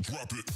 Drop it.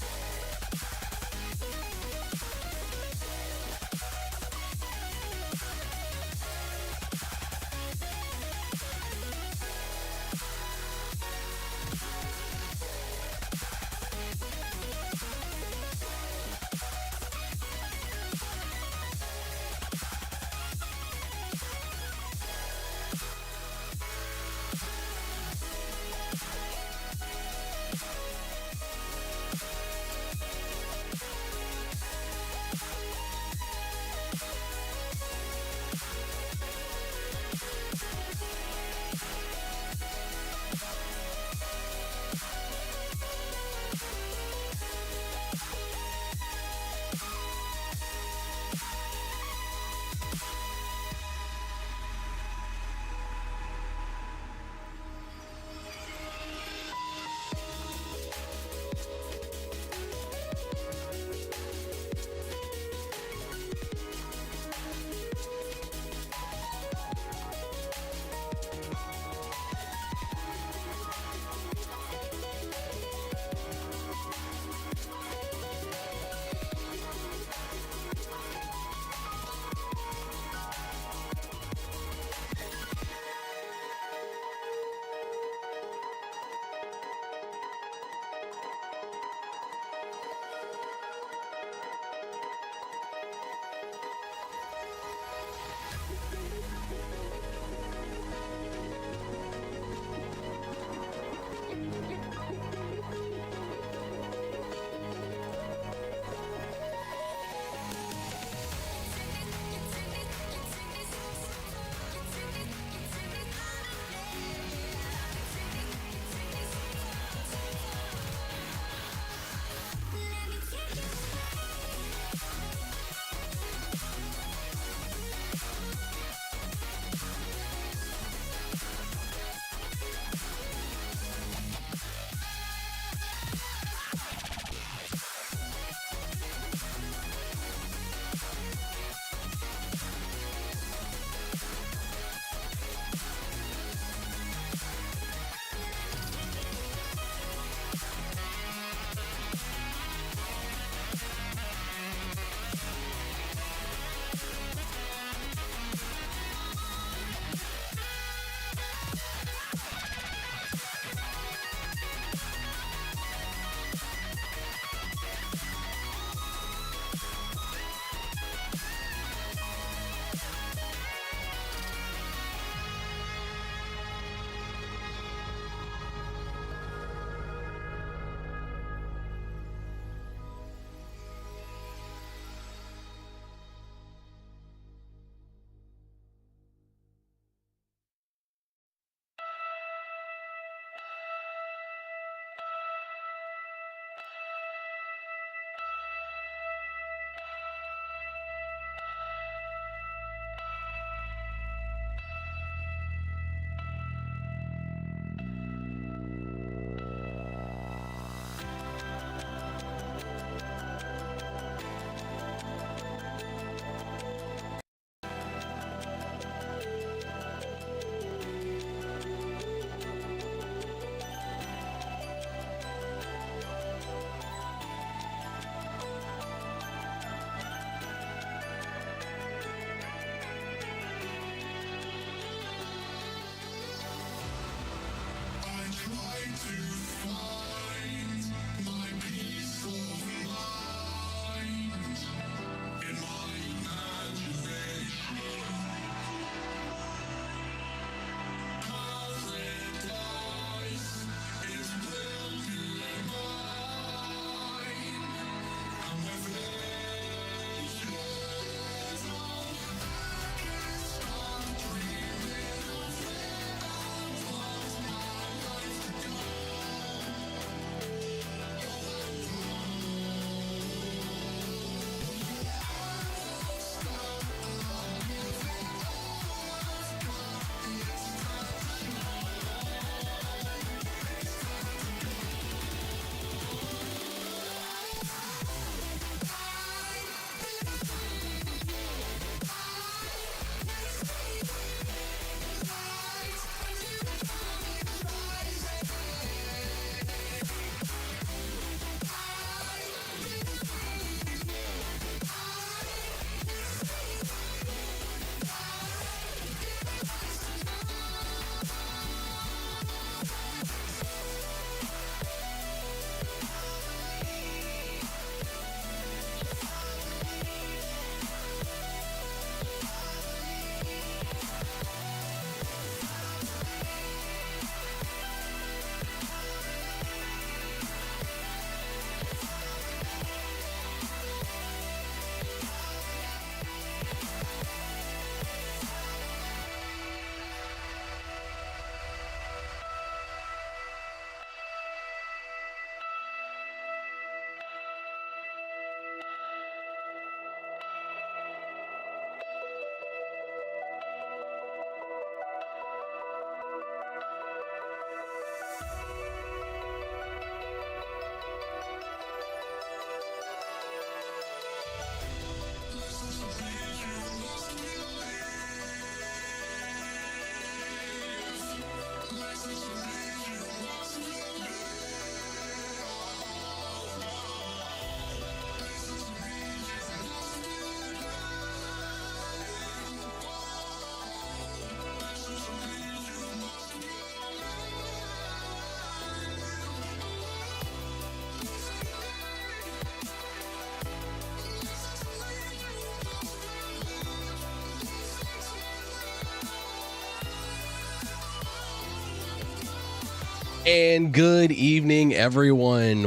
And good evening, everyone.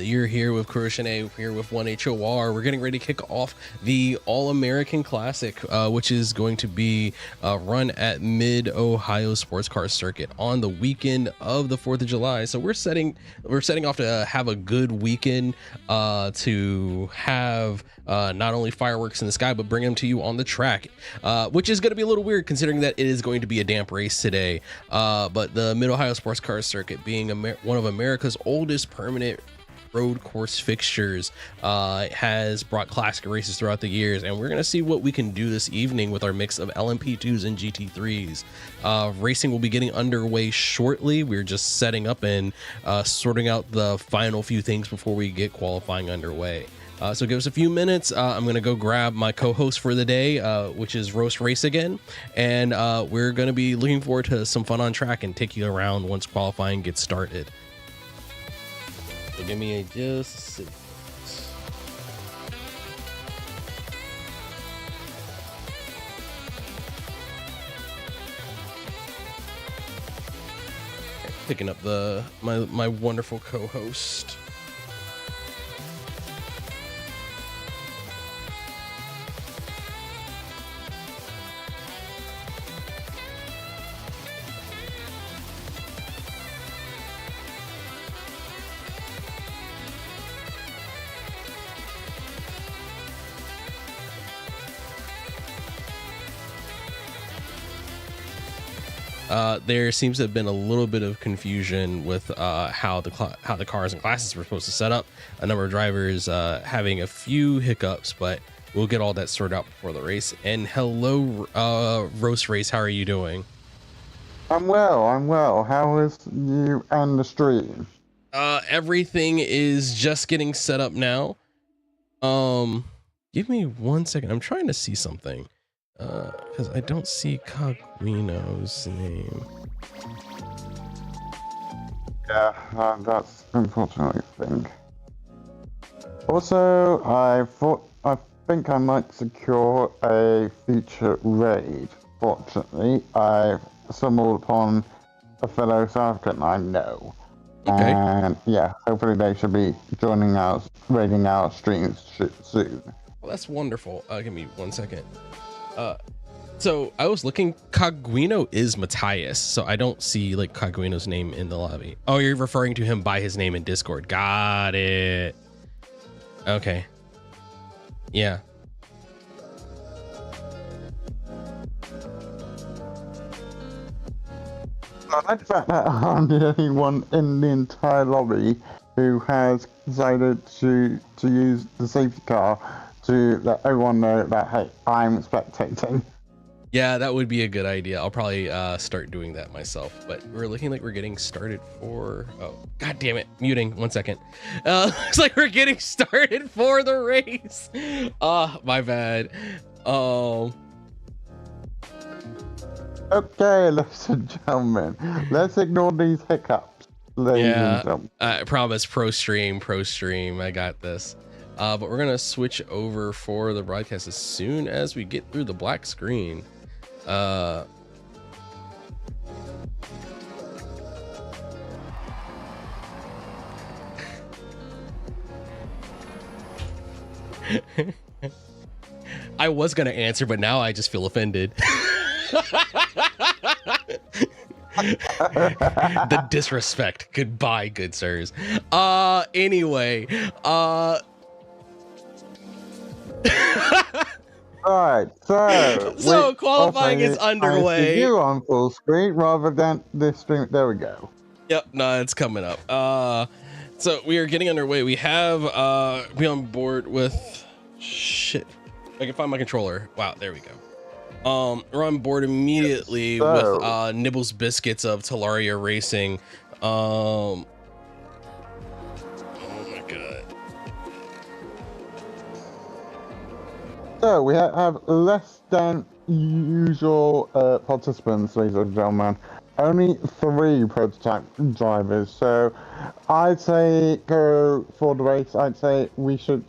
You're here with Kuroshine, here with 1HOR. We're getting ready to kick off the All-American Classic, which is going to be run at Mid-Ohio Sportscar Circuit on the weekend of the 4th of July. So we're setting off to have a good weekend, to have not only fireworks in the sky, but bring them to you on the track, which is going to be a little weird considering that it is going to be a damp race today. But the Mid-Ohio Sportscar Circuit, being one of America's oldest permanent road course fixtures, has brought classic races throughout the years, and we're going to see what we can do this evening with our mix of LMP2s and GT3s. Racing will be getting underway shortly. We're just setting up and sorting out the final few things before we get qualifying underway. So give us a few minutes. I'm going to go grab my co-host for the day, which is Roast Race again. And we're going to be looking forward to some fun on track and take you around once qualifying gets started. So give me just a second. Picking up my wonderful co-host. There seems to have been a little bit of confusion with how the cars and classes were supposed to set up. A number of drivers having a few hiccups, but we'll get all that sorted out before the race. And hello, Roast Race, how are you doing? I'm well. How is you and the stream? Everything is just getting set up now. Give me 1 second. I'm trying to see something. Because I don't see Coglino's name. Yeah, that's unfortunately a thing. Also, I think I might secure a feature raid. Fortunately, I stumbled upon a fellow South African I know. Okay. And yeah, hopefully they should be joining us, raiding our streams soon. Well, that's wonderful. Give me 1 second. So I was looking, Coglino is Matthias, so I don't see like Coglino's name in the lobby. Oh, you're referring to him by his name in Discord. Got it. Okay. Yeah. I like the fact that I'm the only one in the entire lobby who has decided to use the safety car to let everyone know that, hey, I'm spectating. Yeah, that would be a good idea. I'll probably start doing that myself. But we're looking like we're getting started for... Oh, god damn it. Muting. 1 second. Looks like we're getting started for the race. My bad. Okay, ladies and gentlemen, let's ignore these hiccups. Yeah, I promise. Pro stream. I got this. But we're gonna switch over for the broadcast as soon as we get through the black screen. I was gonna answer, but now I just feel offended. The disrespect. Goodbye, good sirs. Anyway, Alright, so qualifying is underway. I see you on full screen rather than this stream. There we go. Yep, no, it's coming up. So we are getting underway. We have we on board with shit. I can find my controller. Wow, there we go. We're on board immediately with Nibbles Biscuits of Talaria Racing. Oh my god. So we have less than usual participants, ladies and gentlemen. Only 3 prototype drivers. So I'd say go for the race. I'd say we should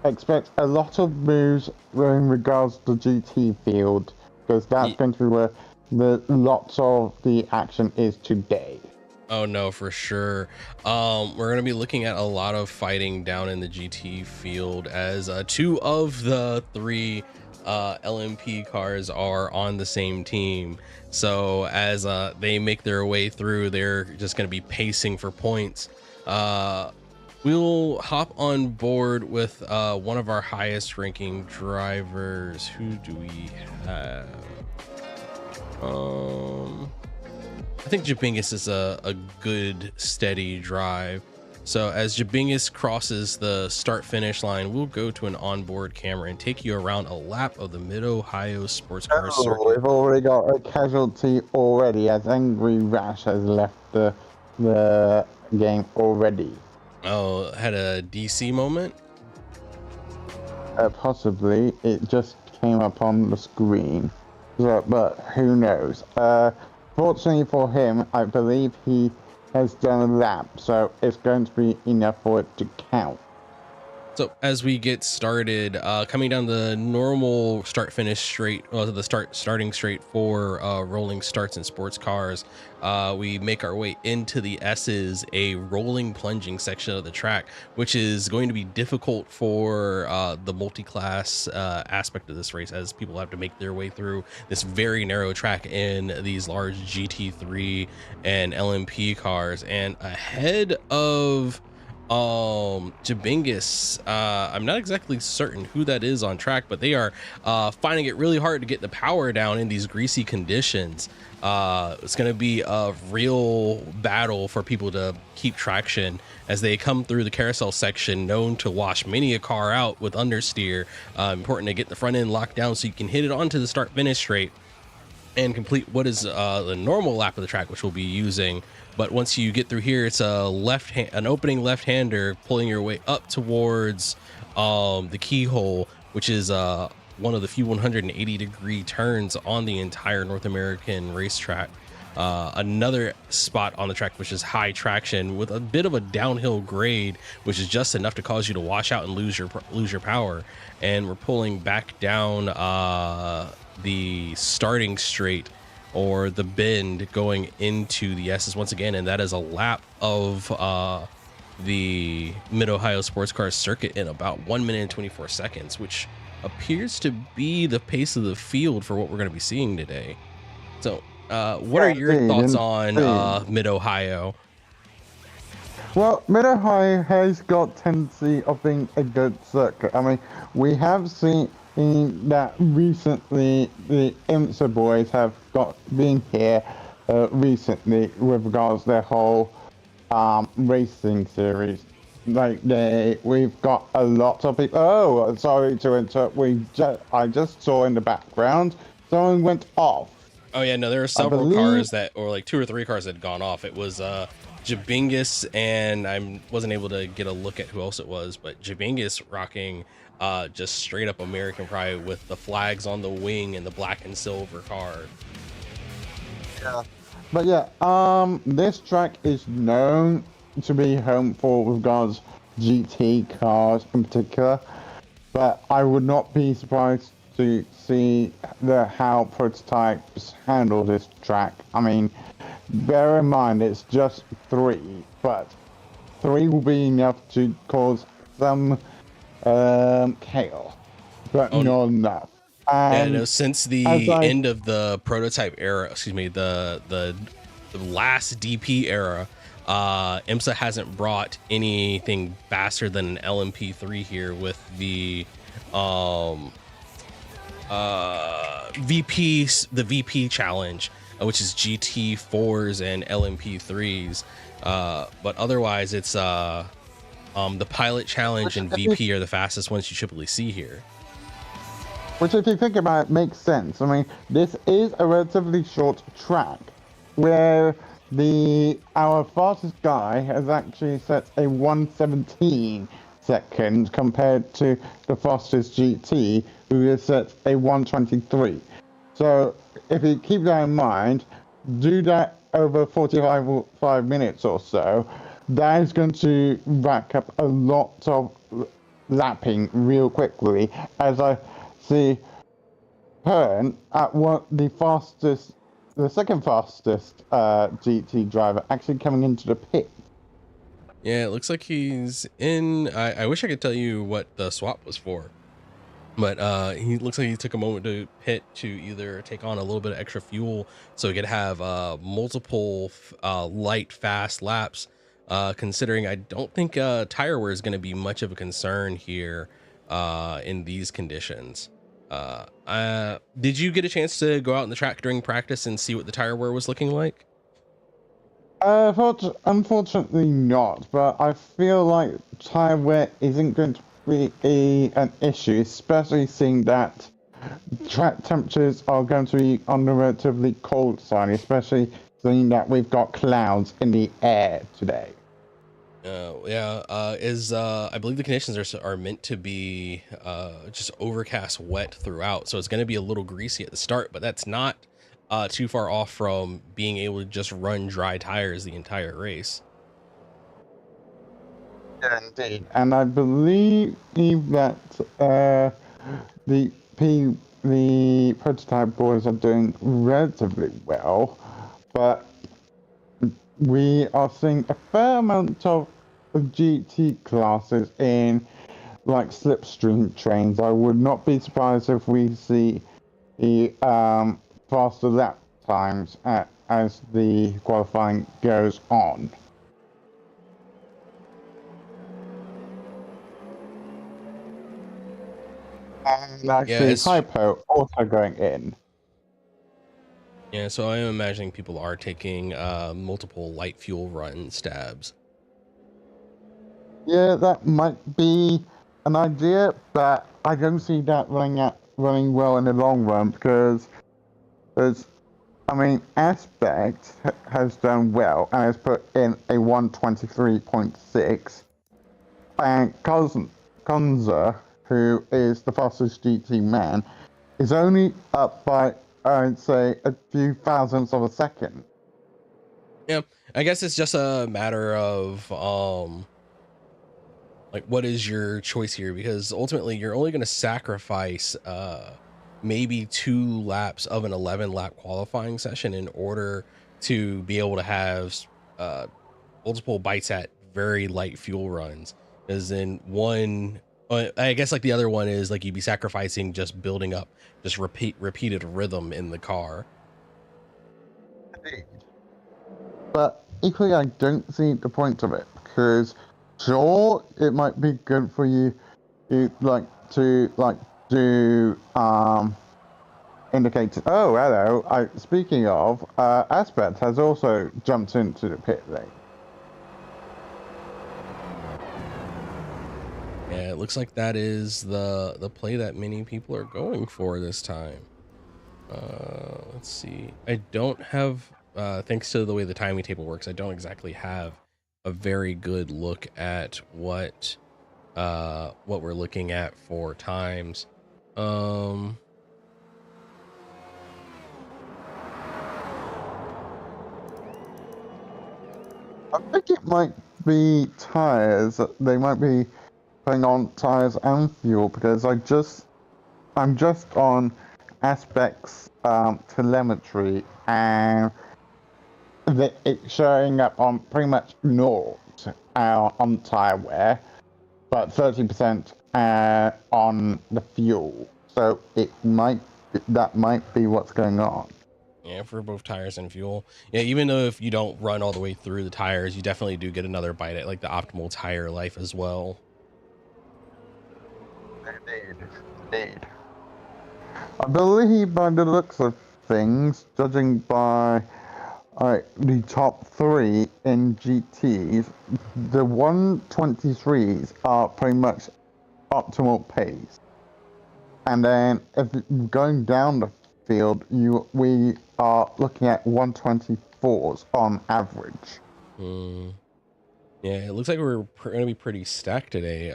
expect a lot of moves in regards to the GT field, because that's going to be where the lots of the action is today. Oh no, for sure. We're gonna be looking at a lot of fighting down in the GT field as two of the three LMP cars are on the same team. So as they make their way through, they're just gonna be pacing for points. Uh, we'll hop on board with one of our highest ranking drivers. Who do we have? I think Jabingus is a good steady drive. So as Jabingus crosses the start finish line, we'll go to an onboard camera and take you around a lap of the Mid-Ohio Sportscar Oh, Circuit. we've already got a casualty already, as Angry Rash has left the game already. Oh, had a DC moment? Possibly, it just came up on the screen, so, but who knows? Fortunately for him, I believe he has done a lap, so it's going to be enough for it to count. So as we get started, coming down the normal start finish straight, the starting straight for rolling starts in sports cars, we make our way into the S's, a rolling plunging section of the track, which is going to be difficult for the multi-class aspect of this race, as people have to make their way through this very narrow track in these large GT3 and LMP cars. And ahead of Jabingus, I'm not exactly certain who that is on track, but they are finding it really hard to get the power down in these greasy conditions. It's going to be a real battle for people to keep traction as they come through the carousel section, known to wash many a car out with understeer. Important to get the front end locked down so you can hit it onto the start finish straight and complete what is the normal lap of the track, which we'll be using. But once you get through here, it's an opening left-hander pulling your way up towards the keyhole, which is one of the few 180-degree turns on the entire North American racetrack. Another spot on the track which is high traction with a bit of a downhill grade, which is just enough to cause you to wash out and lose your power. And we're pulling back down the starting straight, or the bend, going into the S's once again, and that is a lap of the Mid-Ohio Sportscar Circuit in about 1 minute and 24 seconds, which appears to be the pace of the field for what we're going to be seeing today. So what are your thoughts on Mid-Ohio? Well, Mid-Ohio has got tendency of being a good circuit. I mean, we have seen that recently the IMSA boys have been here recently with regards to their whole racing series. Like we've got a lot of people. Oh, sorry to interrupt. I just saw in the background someone went off. Oh yeah, no, there were several cars that, or like 2 or 3 cars that had gone off. It was Jabingus, and I wasn't able to get a look at who else it was, but Jabingus rocking just straight up American pride with the flags on the wing and the black and silver car. Yeah. But yeah, this track is known to be home for with regards GT cars in particular, but I would not be surprised to see how prototypes handle this track. I mean, bear in mind it's just 3, but 3 will be enough to cause some chaos, but not enough. And no, since the end of the prototype era, excuse me, the last DP era, IMSA hasn't brought anything faster than an LMP3 here with the VP challenge, which is GT4s and LMP3s. But otherwise, it's the pilot challenge and VP are the fastest ones you typically see here. Which, if you think about it, makes sense. I mean, this is a relatively short track where our fastest guy has actually set a 1:17 seconds compared to the fastest GT, who has set a 1:23. So if you keep that in mind, do that over 45 minutes or so, that is going to rack up a lot of lapping real quickly, as I see Hearn at the fastest the second fastest GT driver actually coming into the pit. Yeah, it looks like he's in. I wish I could tell you what the swap was for, but he looks like he took a moment to pit to either take on a little bit of extra fuel so he could have multiple light fast laps, considering I don't think tire wear is going to be much of a concern here in these conditions. Did you get a chance to go out in the track during practice and see what the tire wear was looking like? Unfortunately not, but I feel like tire wear isn't going to be an issue, especially seeing that track temperatures are going to be on the relatively cold side, especially seeing that we've got clouds in the air today. I believe the conditions are meant to be just overcast, wet throughout, so it's going to be a little greasy at the start, but that's not too far off from being able to just run dry tires the entire race. Yeah, indeed. And I believe that the prototype boys are doing relatively well, but we are seeing a fair amount of GT classes in like slipstream trains. I would not be surprised if we see the faster lap times as the qualifying goes on. And actually, Hypo also going in. Yeah, so I am imagining people are taking multiple light fuel run stabs. Yeah, that might be an idea, but I don't see that running well in the long run because Aspect has done well and has put in a 123.6, and Konza, who is the fastest GT man, is only up by, I'd say, a few thousandths of a second. Yeah, I guess it's just a matter of like, what is your choice here? Because ultimately you're only going to sacrifice maybe 2 laps of an 11 lap qualifying session in order to be able to have multiple bites at very light fuel runs. As in one, I guess like the other one is like you'd be sacrificing just building up just repeated rhythm in the car. But equally, I don't see the point of it because sure, it might be good for you to do indicators. Oh, hello. Speaking of, Aspect has also jumped into the pit lane. Yeah, it looks like that is the play that many people are going for this time. Let's see. I don't have, thanks to the way the timing table works, I don't exactly have a very good look at what we're looking at for times. I think it might be tires. They might be putting on tires and fuel because I'm just on Aspect's telemetry, and it's showing up on pretty much naught on tire wear, but 30% on the fuel. So that might be what's going on. Yeah, for both tires and fuel. Yeah, even though if you don't run all the way through the tires, you definitely do get another bite at like the optimal tire life as well. Indeed. I believe by the looks of things, judging by the top 3 in GTs, the 123s are pretty much optimal pace. And then if going down the field, we are looking at 124s on average. Yeah, it looks like we're going to be pretty stacked today.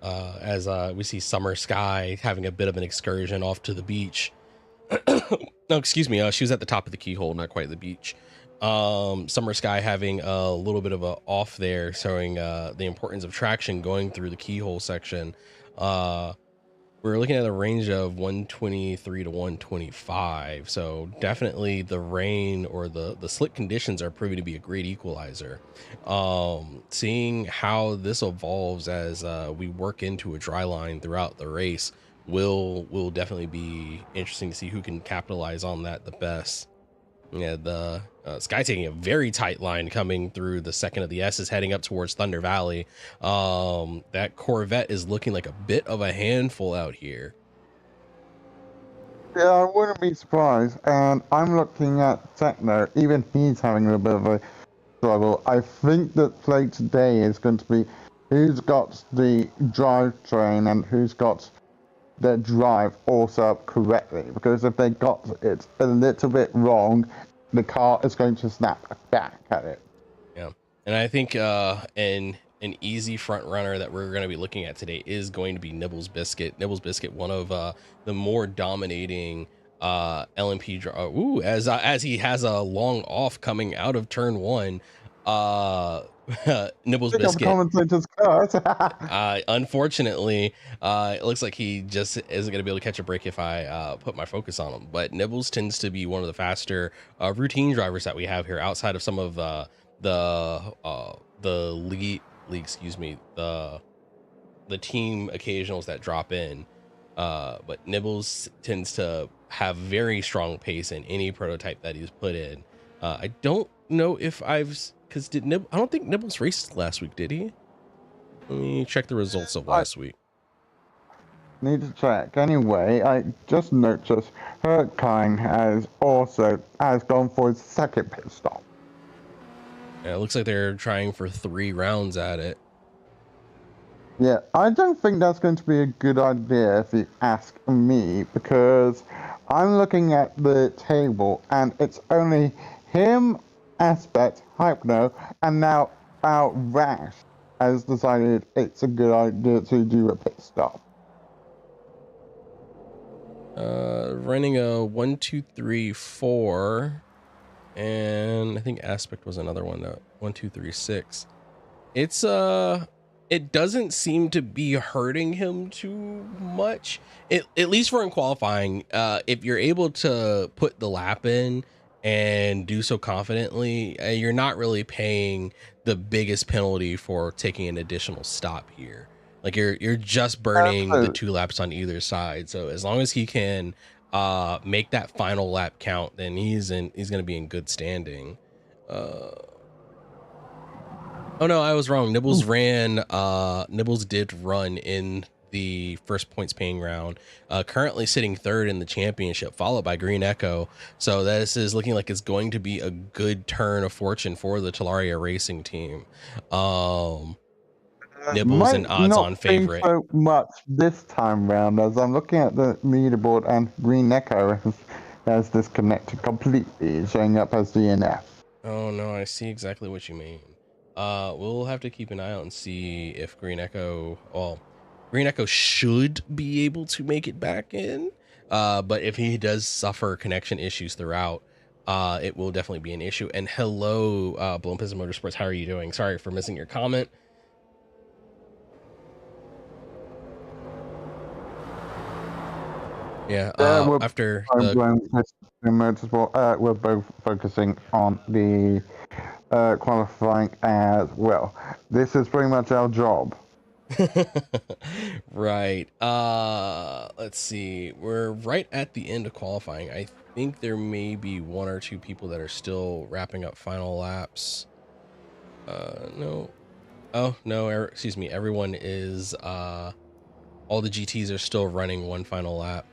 As we see Summer Sky having a bit of an excursion off to the beach. No, excuse me. She was at the top of the keyhole, not quite the beach. Summer Sky having a little bit of a off there, showing the importance of traction going through the keyhole section. we're looking at a range of 123 to 125. So definitely the rain or the slick conditions are proving to be a great equalizer. Seeing how this evolves as we work into a dry line throughout the race will definitely be interesting to see who can capitalize on that the best. Yeah, the Sky taking a very tight line coming through the second of the S's heading up towards Thunder Valley. That Corvette is looking like a bit of a handful out here. Yeah, I wouldn't be surprised. And I'm looking at Techno. Even he's having a bit of a struggle. I think that play today is going to be who's got the drivetrain and who's got their drive all set up correctly. Because if they got it a little bit wrong, the car is going to snap back at it. Yeah, and I think an easy front runner that we're going to be looking at today is going to be Nibbles Biscuit. Nibbles Biscuit, one of the more dominating LMP as he has a long off coming out of turn one. Nibbles Biscuit. Unfortunately, it looks like he just isn't going to be able to catch a break if I put my focus on him. But Nibbles tends to be one of the faster routine drivers that we have here, outside of some of the league, excuse me, the team occasionals that drop in. But Nibbles tends to have very strong pace in any prototype that he's put in. I don't know if because I don't think Nibbles raced last week, did he? Let me check the results of last week. Need to check. Anyway, I just noticed Hertkind has gone for his second pit stop. Yeah, it looks like they're trying for 3 rounds at it. Yeah, I don't think that's going to be a good idea if you ask me, because I'm looking at the table and it's only him, Aspect, Hypno, and now our Rash has decided it's a good idea to do a pit stop. Running a 1, 2, 3, 4, and I think Aspect was another one. 1, 2, 3, 6. It's it doesn't seem to be hurting him too much. At least for in qualifying, if you're able to put the lap in and do so confidently, you're not really paying the biggest penalty for taking an additional stop here. Like you're just burning the 2 laps on either side. So as long as he can make that final lap count, then he's going to be in good standing. Oh no, I was wrong. Nibbles did run in the first points paying round, currently sitting 3rd in the championship, followed by Green Echo. So this is looking like it's going to be a good turn of fortune for the Talaria Racing team. Nibbles an odds-on favorite. So much this time round, as I'm looking at the leaderboard, and Green Echo has disconnected completely, showing up as DNF. Oh no, I see exactly what you mean. We'll have to keep an eye out and see if Green Echo should be able to make it back in. But if he does suffer connection issues throughout, it will definitely be an issue. And hello, Blumpus Motorsports, how are you doing? Sorry for missing your comment. Yeah, after Motorsport, we're both focusing on the qualifying as well. This is pretty much our job. Right. Let's see. We're right at the end of qualifying. I think there may be 1 or 2 people that are still wrapping up final laps. No. Oh, no, excuse me. Everyone is, all the GTs are still running 1 final lap.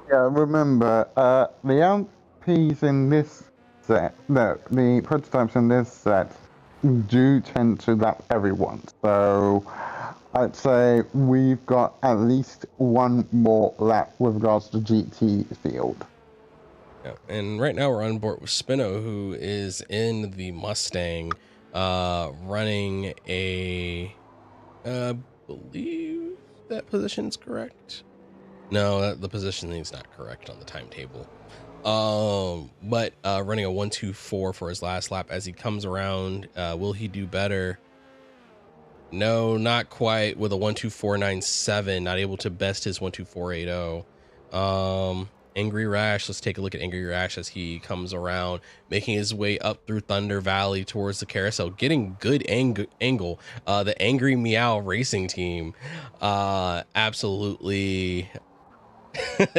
Yeah, remember, the LPs in this set, the prototypes in this set do tend to lap everyone. So I'd say we've got at least 1 more lap with regards to GT field. Yeah, and right now we're on board with Spino, who is in the Mustang, running a, I believe that position's correct. No, the positioning is not correct on the timetable. But running a 1-2-4 for his last lap as he comes around. Will he do better? No, not quite with a 12497, not able to best his 12480. Angry Rash, let's take a look at Angry Rash as he comes around, making his way up through Thunder Valley towards the carousel, getting good angle. The Angry Meow Racing Team, absolutely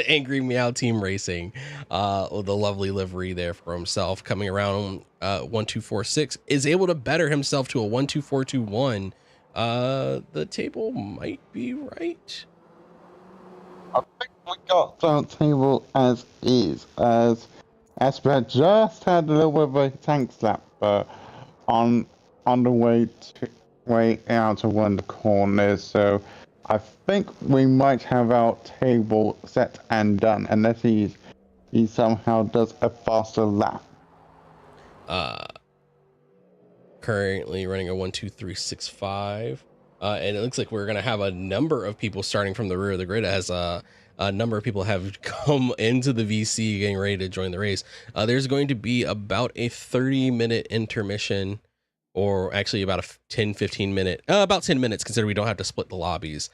Angry Meow Team Racing, with the lovely livery there for himself, coming around 1246, is able to better himself to a 12421. The table might be right. I think we got the table as is, as Esper just had a little bit of a tank slap on the way out of one of the corners, so I think we might have our table set and done, unless he somehow does a faster lap. Currently running a 12365, and it looks like we're gonna have a number of people starting from the rear of the grid as a number of people have come into the VC getting ready to join the race. There's going to be about a 30-minute intermission, or actually about a 10-15 minute, about 10 minutes, considering we don't have to split the lobbies.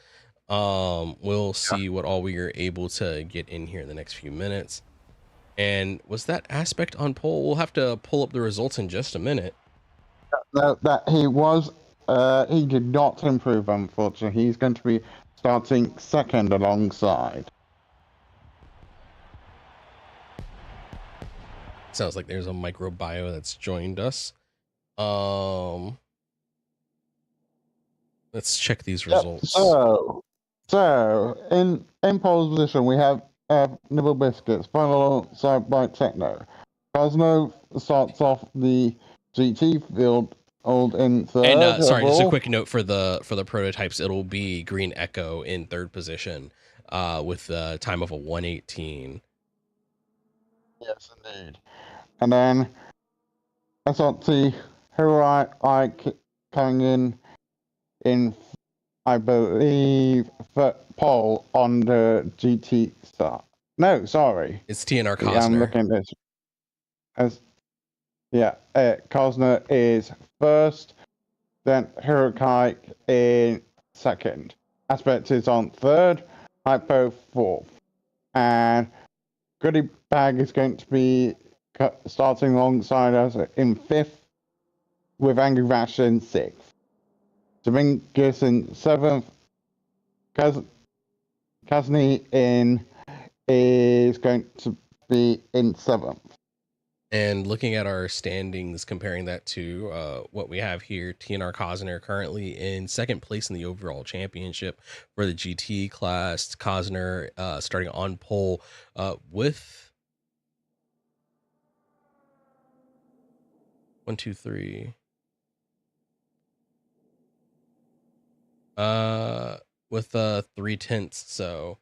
We'll see what all we are able to get in here in the next few minutes. And was that aspect on pole? We'll have to pull up the results in just a minute. That he did not improve, unfortunately. He's going to be starting second alongside. Sounds like there's a microbio that's joined us. Let's check these results. So in pole position we have Nibble Biscuits, followed alongside by Techno. Cosmo starts off the GT field in third. And sorry, just a quick note for the prototypes. It'll be Green Echo in third position, with a time of a 118. Yes, indeed. And then SRT, who I coming in, I believe, pole on the GT start. No, sorry. It's TNR Cosner. I'm looking at this. Cosner is first, then Hirokai in second. Aspect is on third, Hypo fourth. And Goodie Bag is going to be starting alongside us in fifth, with Angry Rash in sixth. Dominguez in seventh. Kazni is going to be in seventh. And looking at our standings, comparing that to what we have here, TNR Cosner currently in second place in the overall championship for the GT class. Cosner starting on pole with 1, 2, 3. With 3/10. So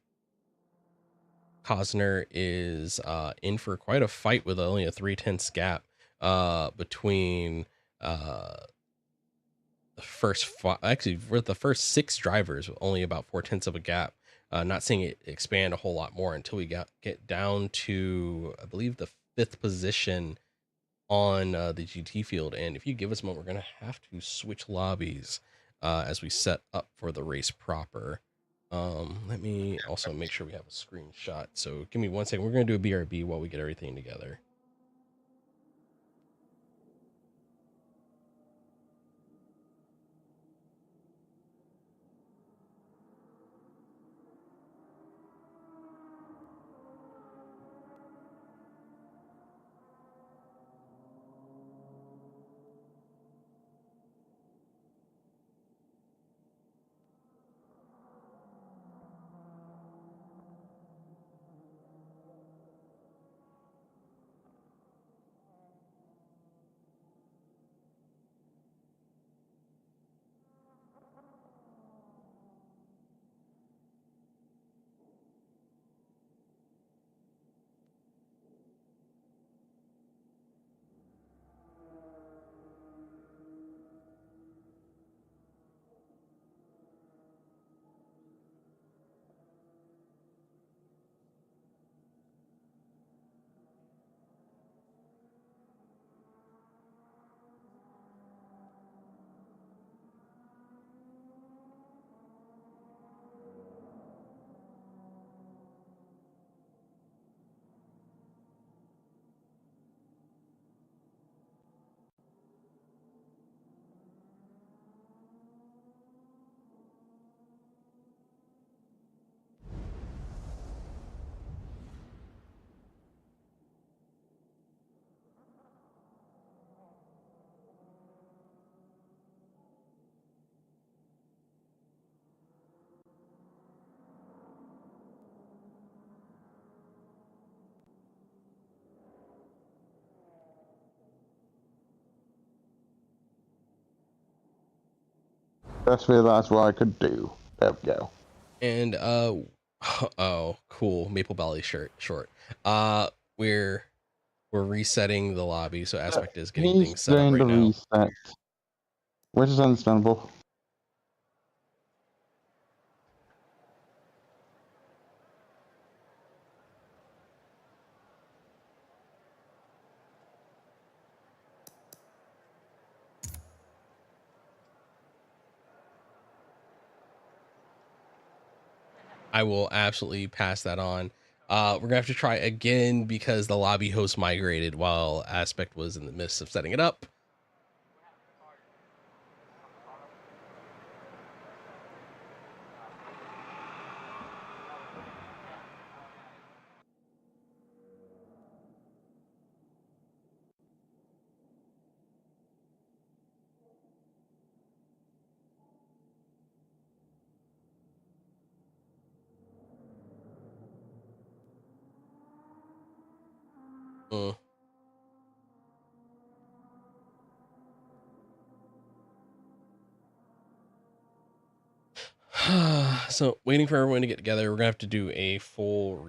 Cosner is in for quite a fight with only a 3/10 gap between the first actually with the first 6 drivers, only about 4/10 of a gap. Not seeing it expand a whole lot more until we get down to, I believe, the 5th position on the GT field. And if you give us a moment, we're gonna have to switch lobbies as we set up for the race proper. Let me also make sure we have a screenshot. So give me 1 second. We're going to do a BRB while we get everything together. Just realized what I could do. There we go. And oh, cool, Maple Valley short. We're resetting the lobby, so Aspect is getting He's things set up doing right the now. reset, which is understandable. I will absolutely pass that on. We're gonna have to try again because the lobby host migrated while Aspect was in the midst of setting it up. Mm. So waiting for everyone to get together. We're gonna have to do a full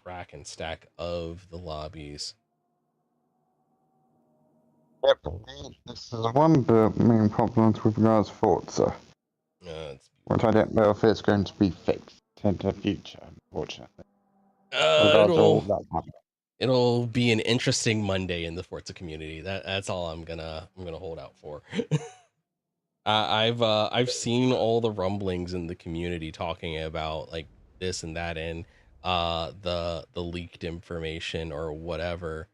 rack and stack of the lobbies. Yep, this is one of the main problems with regards to Forza. Which I don't know if it's going to be fixed in the future, unfortunately. It'll be an interesting Monday in the Forza community. That's all I'm gonna hold out for. I've seen all the rumblings in the community talking about like this and that and the leaked information or whatever.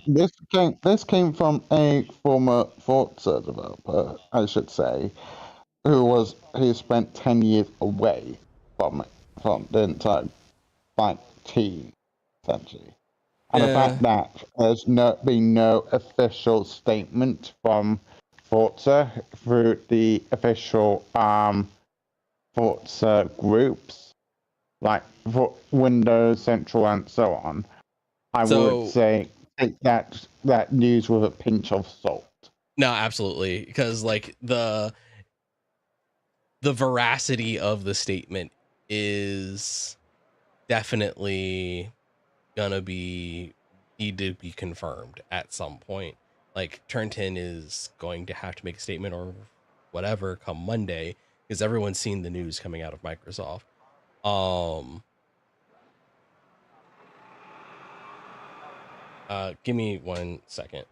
This came from a former Forza developer, I should say, who spent 10 years away from the entire team, essentially. And the fact that there's been no official statement from Forza through the official Forza groups, like for Windows Central and so on, I would say take that news with a pinch of salt. No, absolutely, because like the veracity of the statement is definitely gonna need to be confirmed at some point. Like Turn 10 is going to have to make a statement or whatever come Monday because everyone's seen the news coming out of Microsoft. Give me 1 second.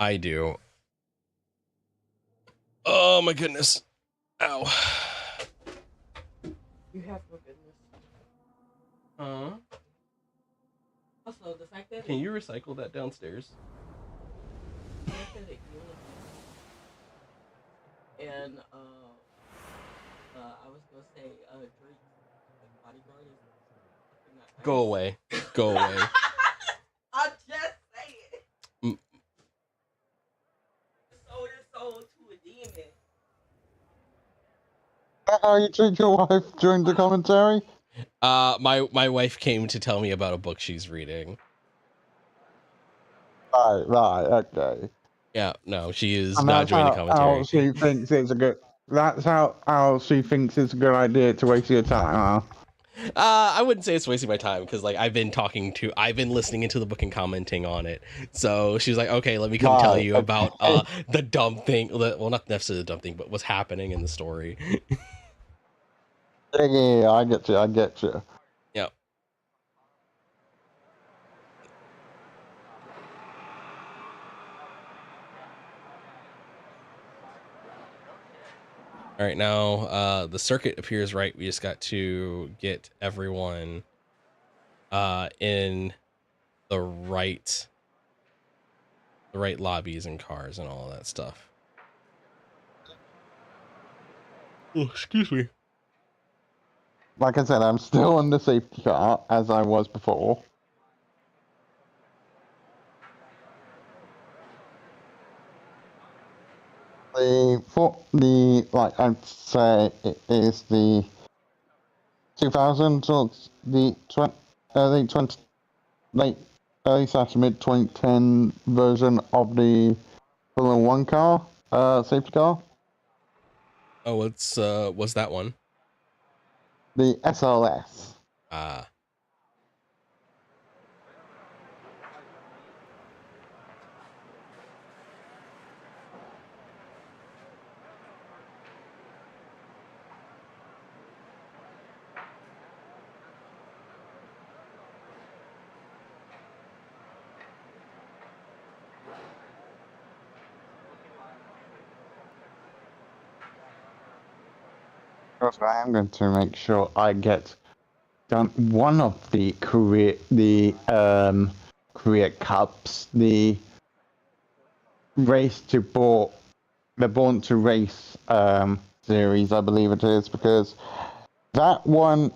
I do. Oh my goodness. Ow. You have no business. Also, the fact that can you recycle that downstairs? And I was gonna say Drake's bodyguard is go away. Go away. I'm just saying. Sold his soul to a demon. How you treat your wife during the commentary? My wife came to tell me about a book she's reading. Right, okay. Yeah, no, she is not doing the commentary. How she thinks it's a good. That's how she thinks it's a good idea to waste your time. Huh? I wouldn't say it's wasting my time because like I've been listening into the book and commenting on it. So she was like, okay, let me come tell Right, you about okay. the dumb thing. Well, not necessarily the dumb thing, but what's happening in the story. Yeah, I get you. I get you. Yeah. All right, now the circuit appears right. We just got to get everyone in the right lobbies and cars and all of that stuff. Oh, excuse me. Like I said, I'm still on the safety car as I was before. I'd say it is the 2000s or the early 20 late early slash mid 2010 version of the Formula One car, safety car, Oh, what's that one? the SLS. Ah. Also, I am going to make sure I get done one of the career cups, the race to born the Born to Race series, I believe it is, because that one,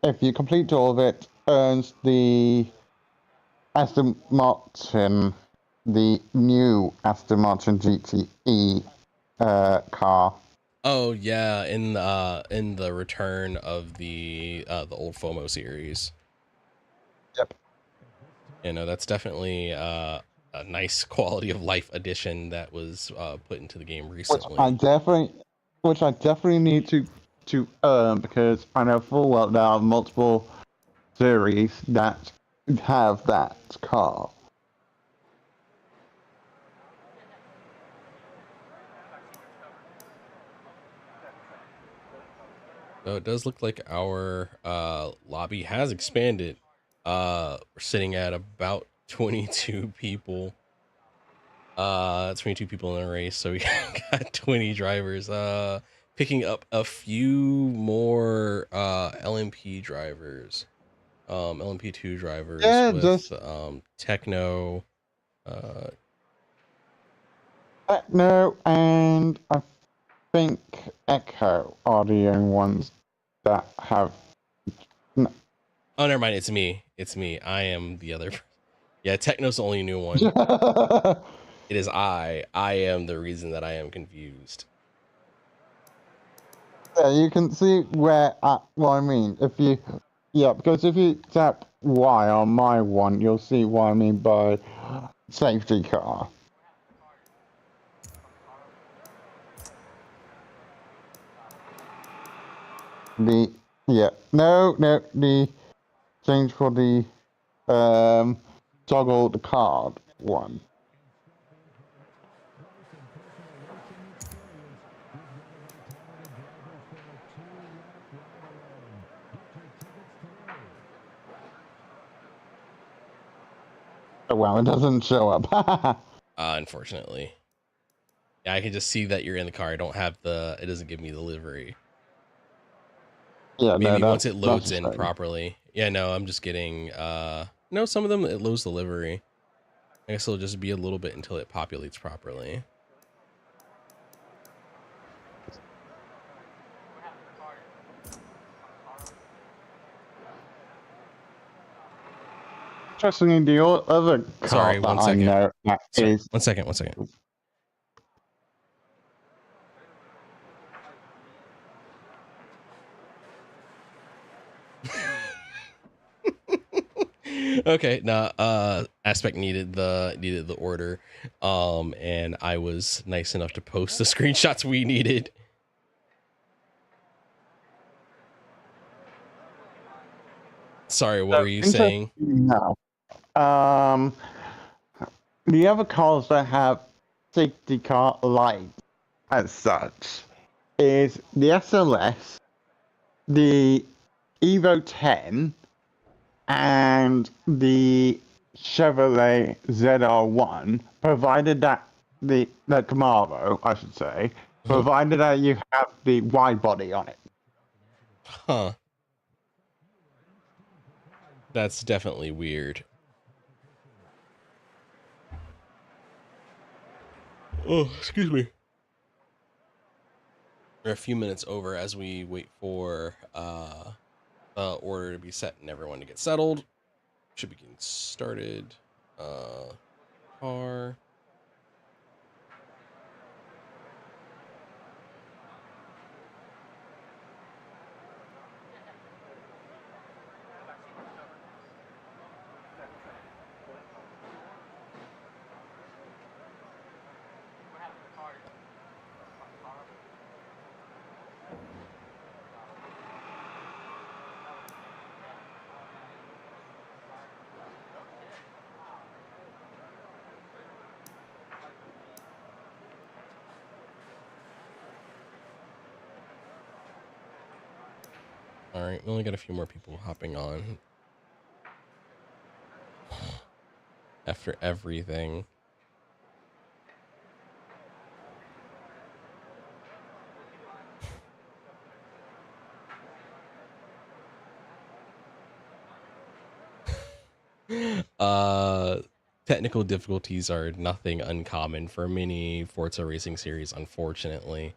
if you complete all of it, earns the Aston Martin, the new Aston Martin GTE car. Oh yeah, in the return of the old FOMO series. Yep. You know, that's definitely a nice quality of life addition that was put into the game recently. Which I definitely need to earn, because I know full well there are multiple series that have that car. So it does look like our lobby has expanded. We're sitting at about 22 people. 22 people in a race, so we got 20 drivers. Picking up a few more LMP drivers. LMP2 drivers Yeah, with just techno. Uh, Techno and I think Echo are the only ones that have. oh, never mind. It's me. It's me. I am the other. Yeah, techno's the only new one. It is I. I am the reason that I am confused. Yeah, you can see what I mean. Because if you tap Y on my one, you'll see what I mean by safety car. The the change for the toggle the card one. Oh well, it doesn't show up. Unfortunately. Yeah, I can just see that you're in the car. I don't have the. It doesn't give me the livery. Yeah, no, Maybe once it that's loads a in shame. properly. Yeah, no, I'm just getting. No, some of them it loads the livery. I guess it'll just be a little bit until it populates properly. Interestingly, the other car Sorry, that one I second. know that Sorry, is. one second. Okay, now aspect needed the order, and I was nice enough to post the screenshots we needed. Sorry, what were you saying? No. The other cars that have safety car lights as such is the SLS, the Evo 10, and the Chevrolet ZR1, provided that the Camaro, I should say, provided that you have the wide body on it. Huh. That's definitely weird. Oh, excuse me. We're a few minutes over as we wait for order to be set and everyone to get settled. Should be getting started. Car. All right, we only got a few more people hopping on. After everything. Technical difficulties are nothing uncommon for many Forza Racing series, unfortunately.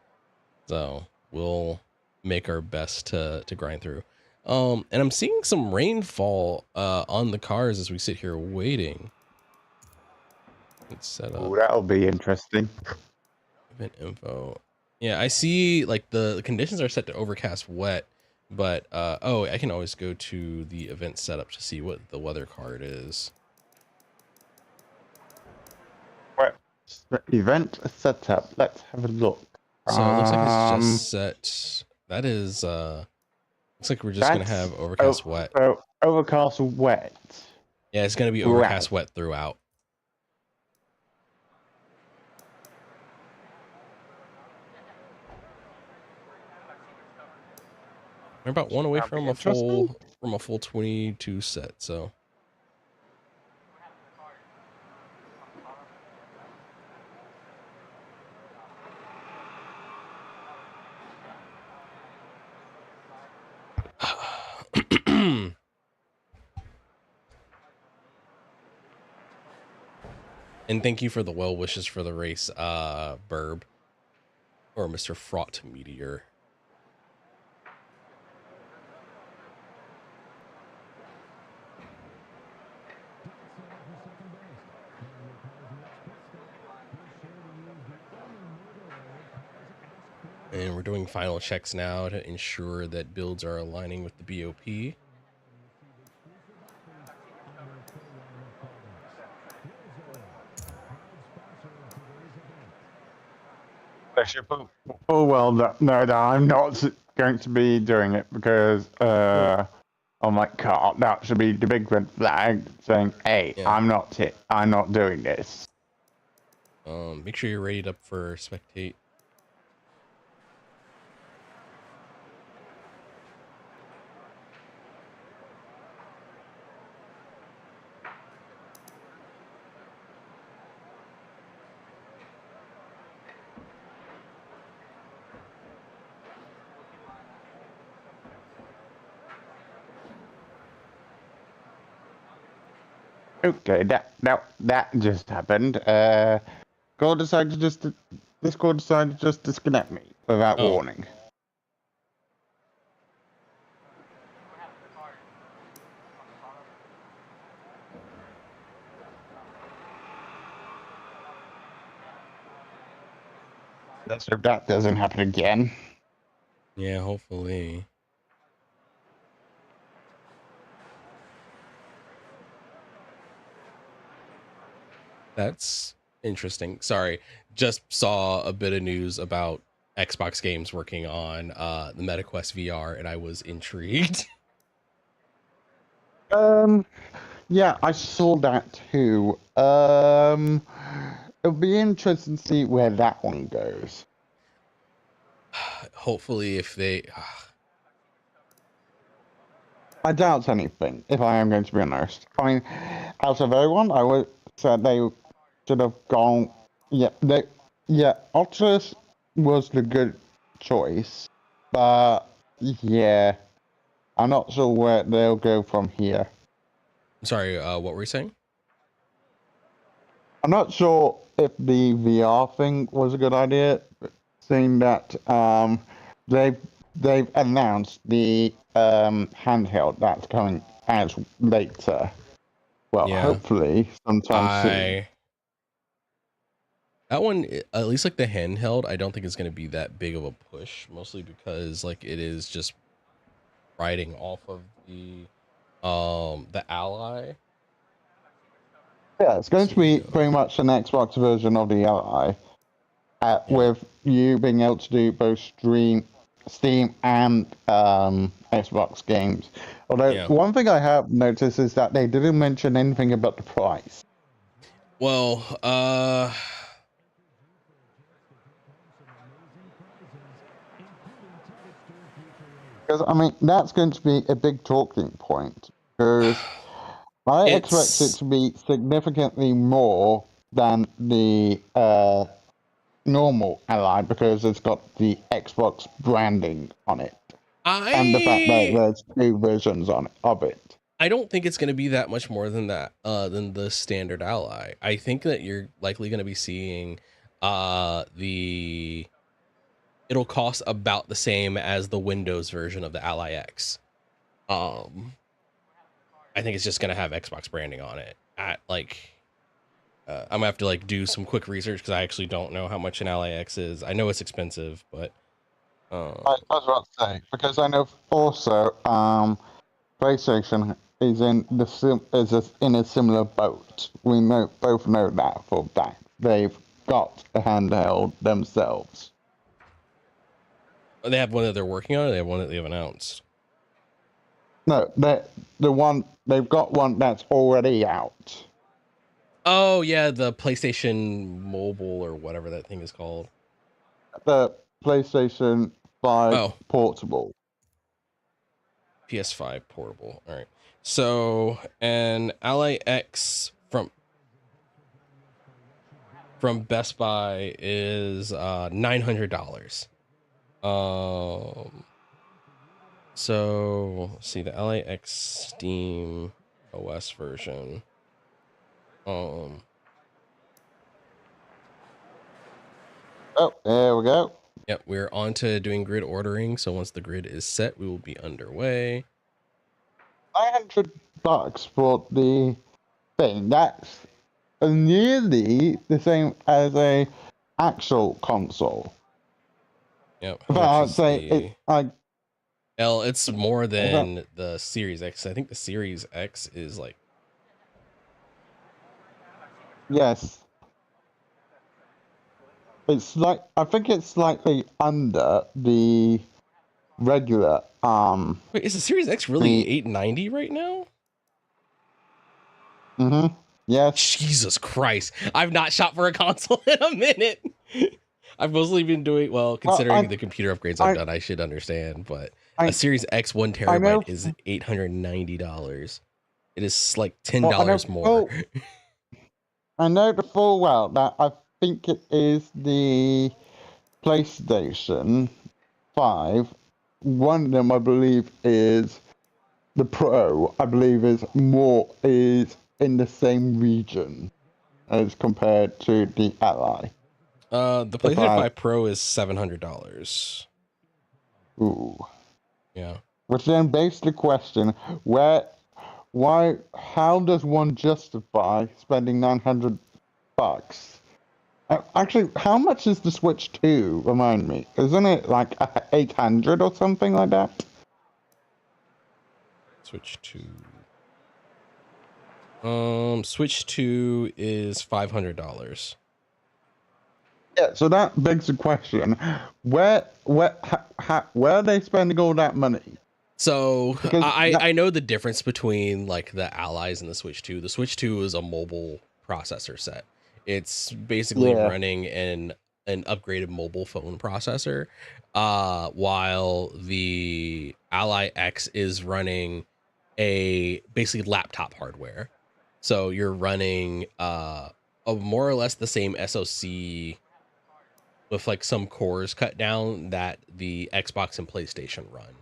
So we'll make our best to grind through. And I'm seeing some rainfall on the cars as we sit here waiting. Let's set up. Ooh, that'll be interesting. Event info. Yeah, I see like the conditions are set to overcast wet, but oh, I can always go to the event setup to see what the weather card is. Right. Event setup. Let's have a look. So it looks like it's just set. That is looks like we're just gonna have overcast wet. So overcast wet. Yeah, it's gonna be overcast wet throughout. We're about one away from a full 22 set, so and thank you for the well wishes for the race, Burb, or Mr. Fraught Meteor. And we're doing final checks now to ensure that builds are aligning with the BOP. Oh well, no, I'm not going to be doing it because on my car that should be the big red flag saying, "Hey, yeah. I'm not doing this." Make sure you're rated up for spectate. Okay, that just happened. Discord decided to just disconnect me without warning. Let's hope that doesn't happen again. Yeah, hopefully. That's interesting. Sorry, just saw a bit of news about Xbox games working on the MetaQuest VR, and I was intrigued. Yeah, I saw that too. It'll be interesting to see where that one goes. Hopefully, if they, I doubt anything, if I am going to be honest. I mean, out of everyone, I would say they should have gone. Yeah, Oculus was the good choice, but yeah, I'm not sure where they'll go from here. sorry, what were you saying? I'm not sure if the VR thing was a good idea, seeing that they've announced the handheld that's coming out later. Well, Yeah, hopefully sometime soon. that one, at least like the handheld, I don't think it's going to be that big of a push, mostly because like it is just riding off of the Ally. Yeah, it's going to See, be pretty much an Xbox version of the Ally, yeah, with you being able to do both Steam and Xbox games. Although yeah. one thing I have noticed is that they didn't mention anything about the price. Well, Because I mean that's going to be a big talking point. Because I expect it it's to be significantly more than the normal Ally because it's got the Xbox branding on it, and the fact that I there's two versions of it. I don't think it's going to be that much more than that, than the standard Ally. I think that you're likely going to be seeing, the it'll cost about the same as the Windows version of the Ally X. Um, I think it's just going to have Xbox branding on it. At like, I'm gonna have to like do some quick research because I actually don't know how much an Ally X is. I know it's expensive, but I was about to say because I know also PlayStation is in in a similar boat. We both know that for a fact. They've got a handheld themselves. they have one that they're working on. Or they have one that they've announced. No, the one they've got one that's already out. Oh yeah, the PlayStation Mobile or whatever that thing is called. The PlayStation 5 Oh, Portable. PS5 portable. All right. So an Ally X from Best Buy is $900. Um. So let's see the Ally X Steam OS version. Um. Oh, there we go. Yep, we're on to doing grid ordering. So once the grid is set, we will be underway. $900 for the thing. That's nearly the same as a actual console. Yep. How But much I'd is say the it's like L? It's more about, than the Series X. I think the Series X is like, yes. It's like I think it's slightly under the regular wait, is the Series X really the 890 right now? yes. Jesus Christ. I've not shot for a console in a minute. I've mostly been doing well, Well considering the computer upgrades I've I done, I should understand, but a I Series X one I terabyte know is $890. It is like $10 well more. I know the full well that I think it is the PlayStation 5. One of them I believe is the Pro. I believe is in the same region as compared to the Ally. The If PlayStation I 5 Pro is $700. ooh. Yeah. Which then begs the question, how does one justify spending $900? Actually, how much is the Switch 2? Remind me. Isn't it like 800 or something like that? Switch to Switch 2 is $500. Yeah, so that begs the question: where are they spending all that money? So Because I know the difference between like the Allies and the Switch 2. The Switch 2 is a mobile processor set. It's basically yeah, running an upgraded mobile phone processor, while the Ally X is running a basically laptop hardware. So you're running a more or less the same SoC with like some cores cut down that the Xbox and PlayStation run.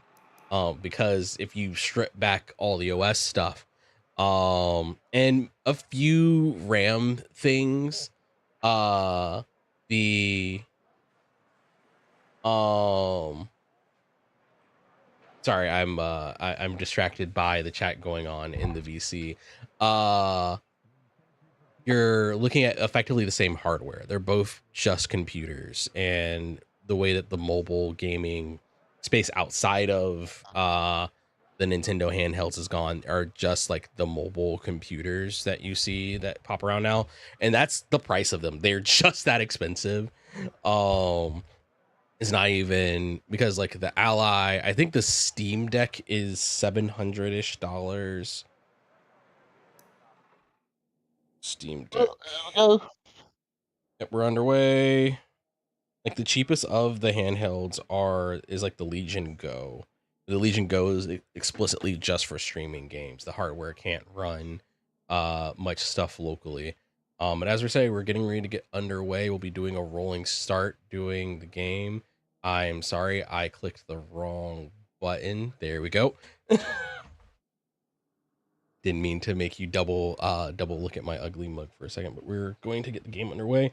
Because if you strip back all the OS stuff, and a few RAM things, uh, the um, sorry, I'm distracted by the chat going on in the VC. Uh, you're looking at effectively the same hardware. They're both just computers, and the way that the mobile gaming space outside of the Nintendo handhelds is gone are just like the mobile computers that you see that pop around now, and that's the price of them. They're just that expensive. Um, it's not even because like the Ally, I think the Steam Deck is $700-ish. Steam Deck. oh, Yep, we're underway. Like the cheapest of the handhelds is like the Legion Go. The Legion Go is explicitly just for streaming games. The hardware can't run much stuff locally. But as we say, we're getting ready to get underway. We'll be doing a rolling start doing the game. I'm sorry, I clicked the wrong button. There we go. Didn't mean to make you double look at my ugly mug for a second, but we're going to get the game underway.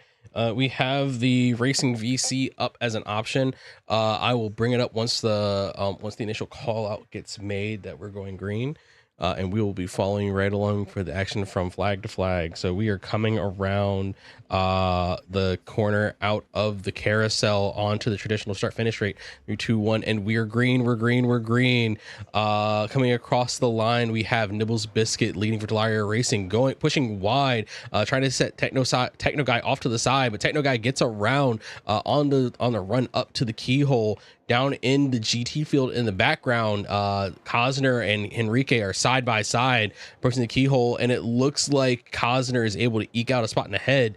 We have the racing VC up as an option. I will bring it up once the initial call out gets made that we're going green, and we will be following right along for the action from flag to flag. So we are coming around the corner out of the carousel onto the traditional start finish rate. 3, 2, 1, and we're green. We're green. We're green. Coming across the line, we have Nibbles Biscuit leading for Delaria Racing, pushing wide, trying to set Techno Guy off to the side, but Techno Guy gets around on the run up to the keyhole. Down in the GT field in the background, Cosner and Henrique are side by side approaching the keyhole, and it looks like Cosner is able to eke out a spot in the head.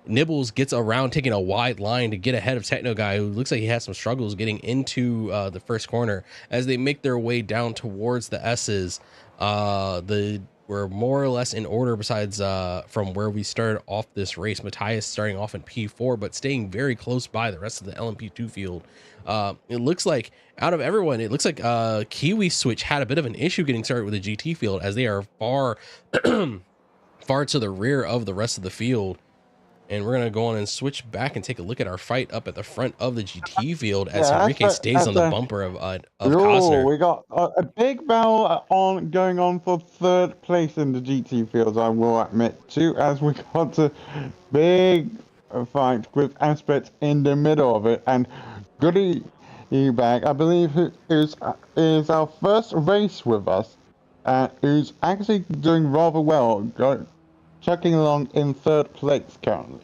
Nibbles gets around taking a wide line to get ahead of Techno Guy, who looks like he has some struggles getting into the first corner. As they make their way down towards the S's, we're more or less in order besides from where we started off this race. Matthias starting off in P4, but staying very close by the rest of the LMP2 field. It looks like out of everyone, it looks like Kiwi Switch had a bit of an issue getting started with the GT field, as they are far far to the rear of the rest of the field. And we're gonna go on and switch back and take a look at our fight up at the front of the GT field as Henrique stays on the bumper of Cosner. We got a big battle going on for third place in the GT field, I will admit to, as we got a big fight with Aspect in the middle of it. And Goody back, I believe, who is our first race with us, who's actually doing rather well, chucking along in third place currently.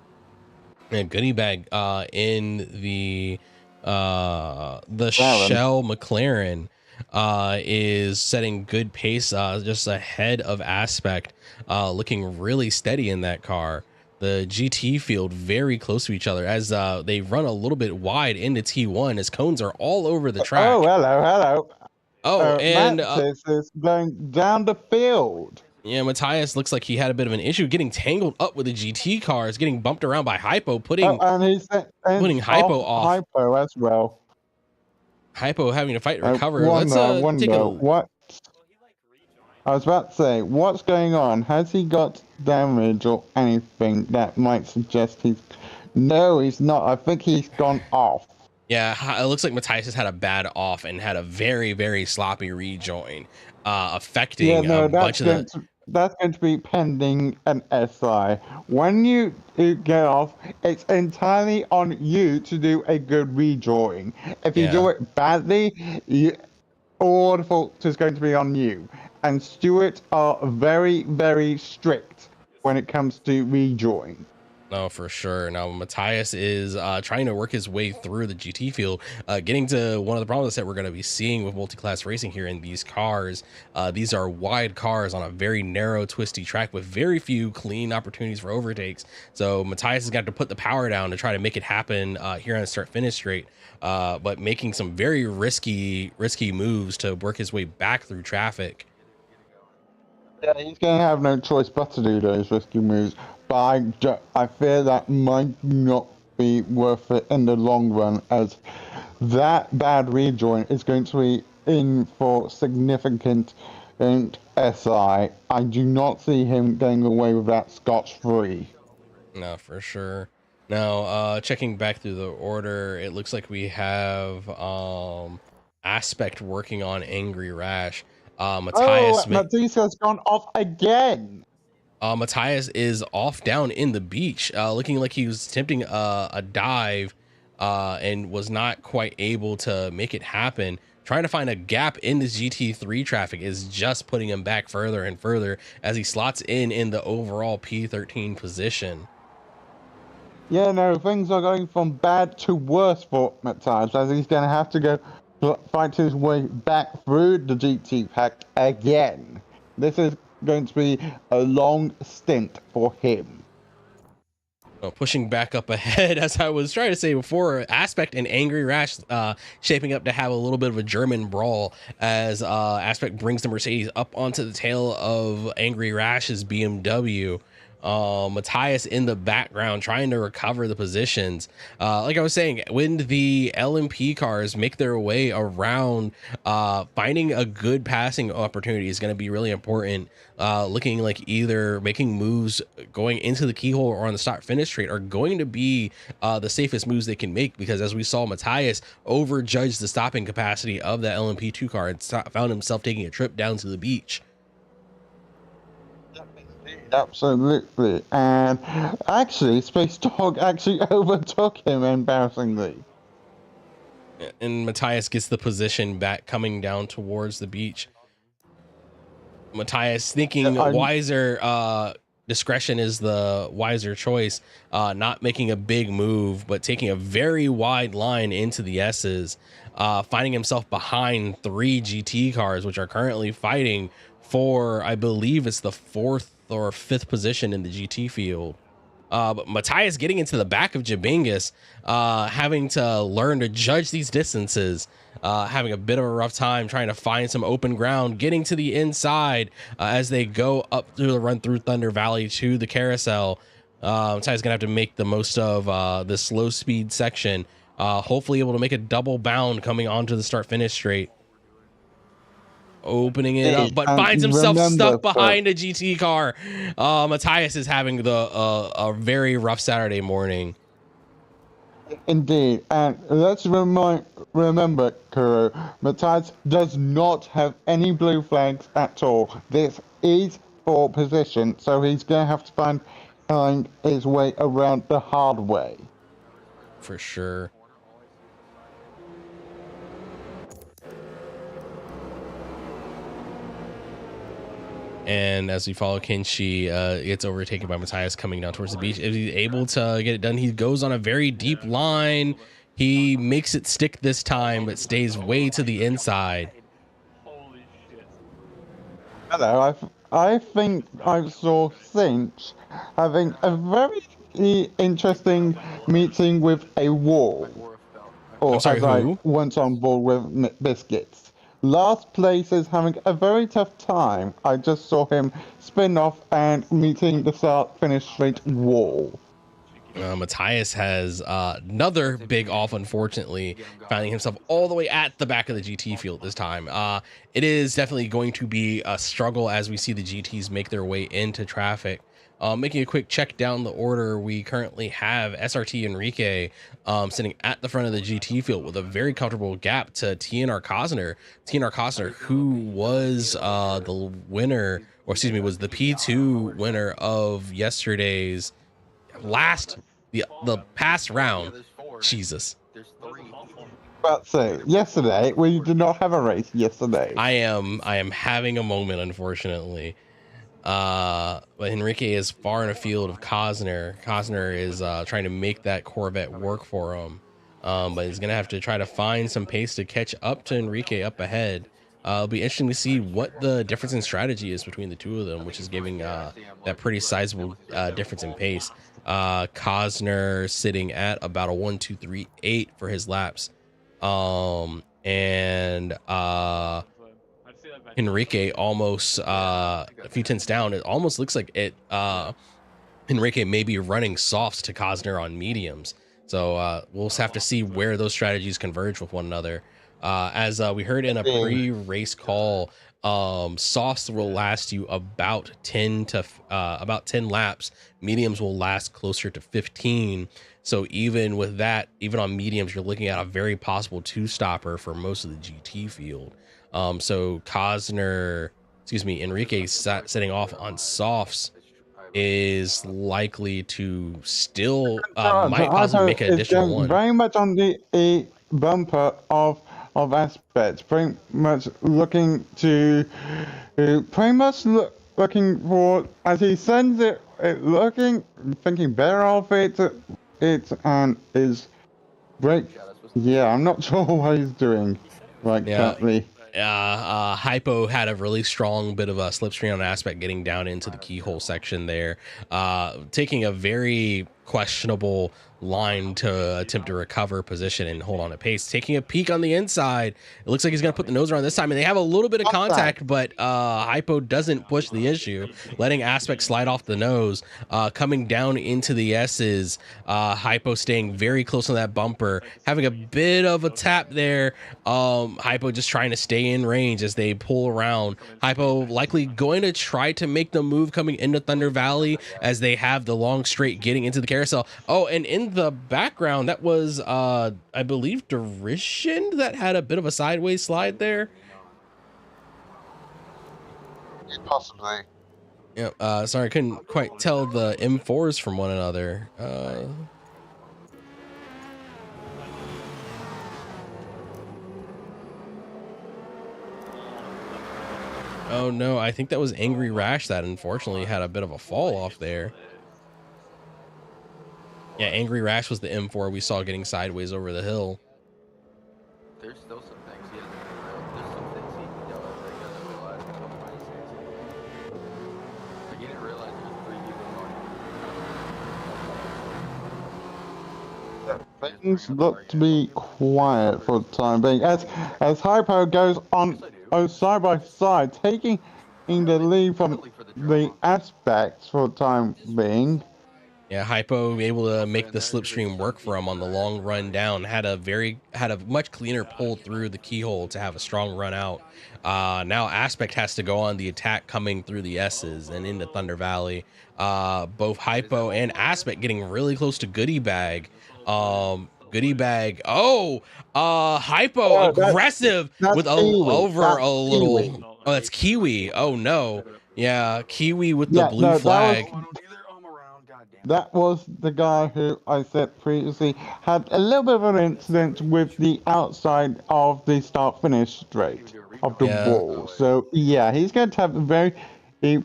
And Goodie Bag in the Shell McLaren is setting good pace, just ahead of Aspect, looking really steady in that car. The GT field very close to each other as they run a little bit wide into T1 as cones are all over the track. Oh, hello. Oh, and Matt is going down the field. Yeah, Matthias looks like he had a bit of an issue getting tangled up with the GT cars, getting bumped around by Hypo, putting Hypo off. Hypo as well. Hypo having to fight to recover. Let's take a what. I was about to say, what's going on? Has he got damage or anything that might suggest he's... No, he's not. I think he's gone off. Yeah, it looks like Matthias has had a bad off and had a very, very sloppy rejoin, affecting a bunch of the... That's going to be pending an SI. When you get off, it's entirely on you to do a good rejoin. If you do it badly, all the fault is going to be on you. And Stuart are very, very strict when it comes to rejoin. No, for sure. Now, Matthias is trying to work his way through the GT field, getting to one of the problems that we're going to be seeing with multi-class racing here in these cars. These are wide cars on a very narrow, twisty track with very few clean opportunities for overtakes. So Matthias has got to put the power down to try to make it happen here on the start-finish straight, but making some very risky moves to work his way back through traffic. Yeah, he's going to have no choice but to do those risky moves, but I fear that might not be worth it in the long run, as that bad rejoin is going to be in for significant SI. I do not see him getting away with that scotch-free. No, for sure. Now, checking back through the order, it looks like we have Aspect working on Angry Rash. Matthias, Matthias has gone off again. Matthias is off down in the beach, looking like he was attempting a dive and was not quite able to make it happen. Trying to find a gap in the GT3 traffic is just putting him back further and further as he slots in the overall P13 position. Yeah, no, things are going from bad to worse for Matthias, as he's going to have to go fight his way back through the GT pack again. This is going to be a long stint for him. Pushing back up ahead, as I was trying to say before, Aspect and Angry Rash shaping up to have a little bit of a German brawl as Aspect brings the Mercedes up onto the tail of Angry Rash's BMW. Matthias in the background trying to recover the positions. Like I was saying, when the LMP cars make their way around, finding a good passing opportunity is going to be really important. Looking like either making moves going into the keyhole or on the start finish straight are going to be the safest moves they can make, because as we saw, Matthias overjudged the stopping capacity of that LMP2 car and found himself taking a trip down to the beach. Absolutely, and actually, Space Dog actually overtook him embarrassingly. And Matthias gets the position back coming down towards the beach. Matthias thinking wiser, discretion is the wiser choice, not making a big move, but taking a very wide line into the S's, finding himself behind 3 GT cars, which are currently fighting for, I believe it's the 4th or 5th position in the GT field. But Matthias getting into the back of Jabingus, having to learn to judge these distances, having a bit of a rough time trying to find some open ground, getting to the inside as they go up through the run through Thunder Valley to the carousel. Matthias gonna have to make the most of this low speed section, hopefully able to make a double bound coming onto the start finish straight. Opening it up, but finds himself stuck behind a GT car. Matthias is having a very rough Saturday morning. Indeed, and let's remember, Kuro, Matthias does not have any blue flags at all. This is for position, so he's going to have to find his way around the hard way. For sure. And as we follow, Kinshi gets overtaken by Matthias coming down towards the beach. If he's able to get it done, he goes on a very deep line. He makes it stick this time, but stays way to the inside. Holy shit. Hello, I think I saw Cinch having a very interesting meeting with a wall. Or I'm sorry, as who? I went on board with Biscuits. Last place is having a very tough time. I just saw him spin off and meeting the start finish straight wall. Matthias has another big off, unfortunately, finding himself all the way at the back of the GT field this time. It is definitely going to be a struggle as we see the GTs make their way into traffic. Making a quick check down the order, we currently have SRT Enrique sitting at the front of the GT field with a very comfortable gap to TNR Cosner. TNR Cosner, who was the winner, or excuse me, was the P2 winner of yesterday's the past round. Jesus. But so yesterday we did not have a race yesterday. I am having a moment, unfortunately. But Enrique is far in a field of Cosner. Cosner is trying to make that Corvette work for him. But he's gonna have to try to find some pace to catch up to Enrique up ahead. It'll be interesting to see what the difference in strategy is between the two of them, which is giving that pretty sizable difference in pace. Cosner sitting at about a 1:2:3:8 for his laps. And Enrique almost a few tenths down. It almost looks like it Enrique may be running softs to Cosner on mediums. So we'll have to see where those strategies converge with one another. As we heard in a pre-race call, softs will last you about 10 laps. Mediums will last closer to 15. So even with that, even on mediums, you're looking at a very possible two-stopper for most of the GT field. So Enrique setting off on softs is likely to still might possibly make an additional one. Very much on the bumper of aspects, pretty much looking to looking for, as he sends it, thinking better of it and is break. Yeah, I'm not sure what he's doing currently. Hypo had a really strong bit of a slipstream on aspect getting down into the keyhole section there, taking a very questionable line to attempt to recover position and hold on to pace, taking a peek on the inside. It looks like he's going to put the nose around this time, and they have a little bit of contact, but Hypo doesn't push the issue, letting aspect slide off the nose, coming down into the S's. Hypo staying very close on that bumper, having a bit of a tap there. Hypo just trying to stay in range as they pull around. Hypo likely going to try to make the move coming into Thunder Valley as they have the long straight getting into the carousel. Oh, and in the background, that was I believe Derision that had a bit of a sideways slide there. Possibly. Yeah, sorry, I couldn't quite tell the M4s from one another. Oh no, I think that was Angry Rash that unfortunately had a bit of a fall off there. Yeah, Angry Rash was the M4 we saw getting sideways over the hill. There's still some things he hasn't realized. There's some things he doesn't realize until 2016. Like, he didn't realize there was 3 people going. Things look to be quiet for the time being as Hypo goes on side by side, taking in the lead from the aspects for the time being. Yeah, Hypo able to make the slipstream work for him on the long run down. Had a much cleaner pull through the keyhole to have a strong run out. Now Aspect has to go on the attack coming through the S's and into Thunder Valley. Both Hypo and Aspect getting really close to Goodie Bag. Goodie Bag. Hypo aggressive with over a little. Kiwi. Oh, that's Kiwi. Oh no. Yeah, Kiwi with the blue flag. That was the guy who I said previously had a little bit of an incident with the outside of the start-finish straight of the wall. So yeah, he's going to have a very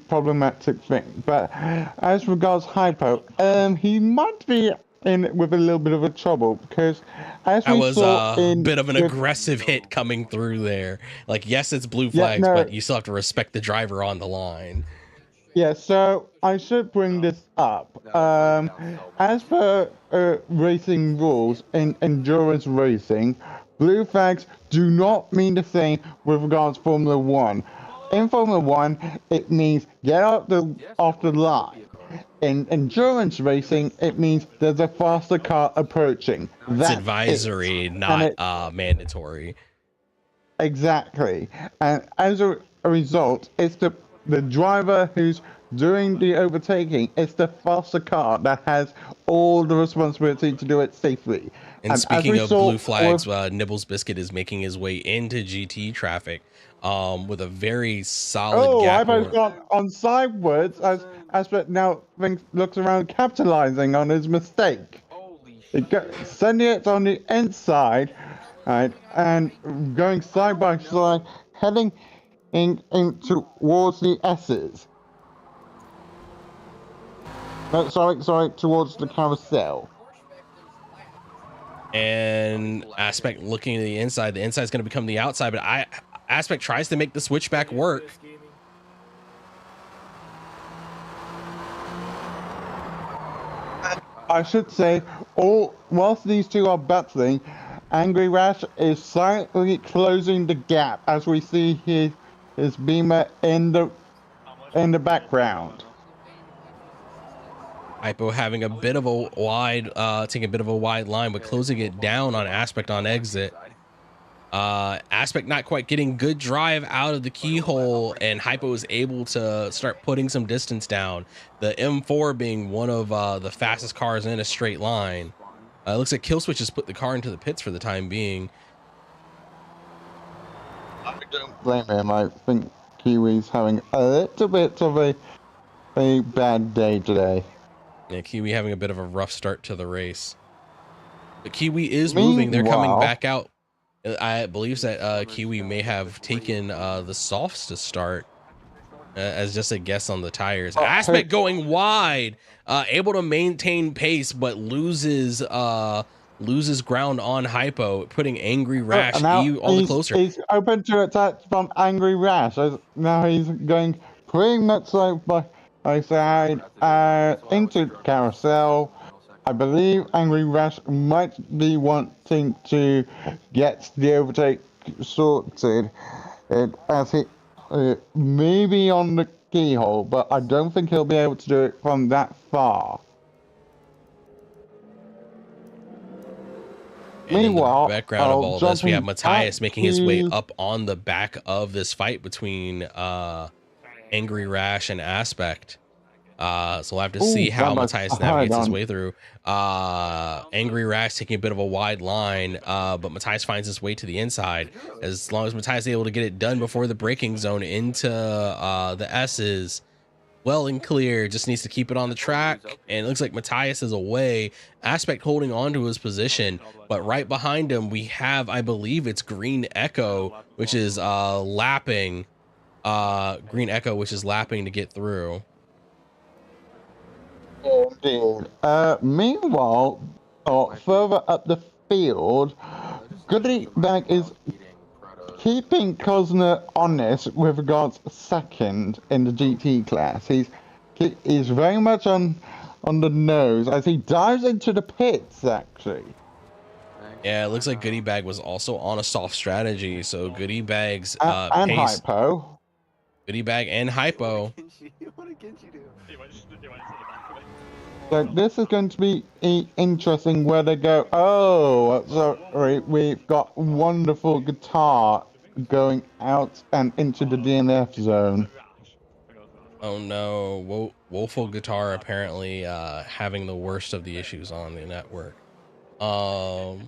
problematic thing. But as regards Hypo, he might be in with a little bit of a trouble because as we saw a bit of an aggressive hit coming through there. Like, yes, it's blue flags, but you still have to respect the driver on the line. Yeah, so I should bring this up. As per racing rules in endurance racing, blue flags do not mean the same with regards to Formula 1. In Formula 1, it means get off the line. In endurance racing, it means there's a faster car approaching. It's advisory, not mandatory. Exactly. And as a result, it's the driver who's doing the overtaking. It's the faster car that has all the responsibility to do it safely. And speaking of blue flags, Nibbles Biscuit is making his way into GT traffic with a very solid gap. Hypo's gone on sidewards as Aspect now looks around capitalizing on his mistake. Sending it on the inside, right, and going side by side, heading in towards the S's. No, sorry, towards the carousel. And Aspect looking at the inside. The inside is going to become the outside, but Aspect tries to make the switchback work. I should say, whilst these two are battling, Angry Rash is silently closing the gap as we see his beamer in the background. Hypo having a bit of a wide, taking a bit of a wide line, but closing it down on Aspect on exit. Aspect not quite getting good drive out of the keyhole, and Hypo is able to start putting some distance down. The M4 being one of the fastest cars in a straight line. It looks like Killswitch has put the car into the pits for the time being. I don't blame him. I think Kiwi's having a little bit of a bad day today. Yeah, Kiwi having a bit of a rough start to the race. The Kiwi is moving. They're coming back out. I believe that Kiwi may have taken the softs to start as just a guess on the tires. Aspect going wide, able to maintain pace, but loses ground on Hypo, putting Angry Rash all the closer. He's open to attack from Angry Rash. Now he's going pretty much like by side into carousel. I believe Angry Rash might be wanting to get the overtake sorted as he maybe on the keyhole, but I don't think he'll be able to do it from that far. And meanwhile, in the background of all this, we have Matthias making his way up on the back of this fight between Angry Rash and Aspect. So we'll have to see how Matthias navigates his way through. Angry Rash taking a bit of a wide line, but Matthias finds his way to the inside. As long as Matthias is able to get it done before the braking zone into the S's, well and clear, just needs to keep it on the track. And it looks like Matthias is away. Aspect holding on to his position, but right behind him we have, I believe it's Green Echo, which is lapping. Green Echo, which is lapping to get through. Indeed. Meanwhile, further up the field, Goody Bag is keeping Cosner honest with regards second in the GT class. He's very much on the nose as he dives into the pits, actually. Yeah, it looks like Goody Bag was also on a soft strategy, so Goody Bag's and pace. Hypo. Goody Bag and Hypo. So this is going to be interesting where they go. Oh, sorry, we've got wonderful guitar going out and into the DNF zone. Oh no, Woeful Guitar apparently having the worst of the issues on the network. So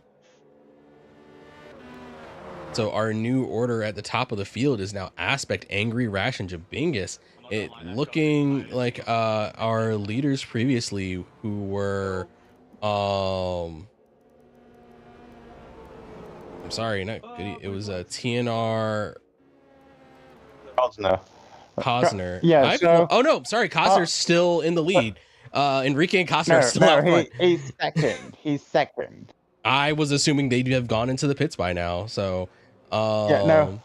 our new order at the top of the field is now Aspect, Angry Rash, and Jabingus. It looking like our leaders previously who were I'm sorry, not Goody. It was TNR Cosner. Yeah. Oh no, sorry, Cosner's still in the lead. Enrique and Cosner are still out front. He's second. He's second. I was assuming they'd have gone into the pits by now. So yeah, no.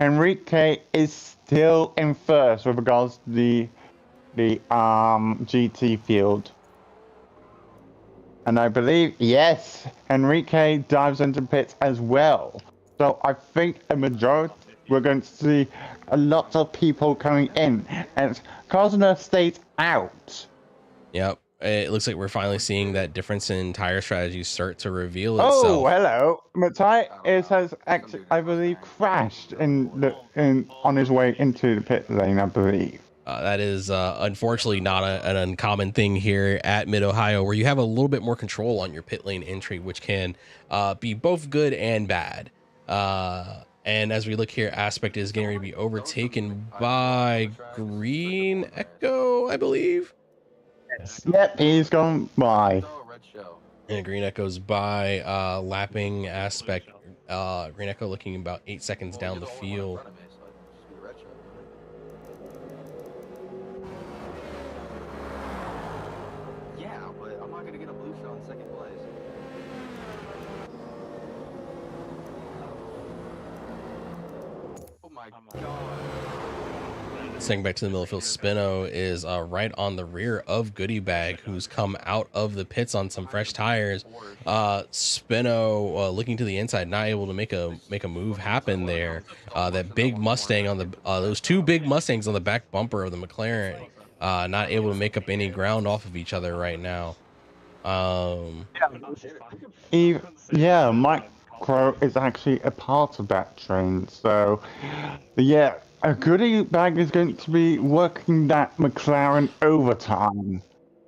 Enrique is still in first with regards to the GT field. And I believe, yes, Enrique dives into pits as well. So I think a majority, we're going to see a lot of people coming in. And Cosner stays out. Yep. It looks like we're finally seeing that difference in tire strategy start to reveal itself. Oh, hello. Matthias has actually, I believe, crashed on his way into the pit lane, I believe. That is unfortunately not an uncommon thing here at Mid-Ohio, where you have a little bit more control on your pit lane entry, which can be both good and bad. And as we look here, Aspect is getting ready to be overtaken by Green Echo, I believe. Yep, he's gone by. And Green Echo's by, lapping Aspect. Green Echo looking about 8 seconds down the field. my god. Staying back to the middle of the field, Spino is right on the rear of Goodie Bag, who's come out of the pits on some fresh tires. Spino looking to the inside, not able to make a move happen there. That big Mustang on the those two big Mustangs on the back bumper of the McLaren, not able to make up any ground off of each other right now. Yeah, Micro is actually a part of that train. So, yeah, a Goodie Bag is going to be working that McLaren overtime,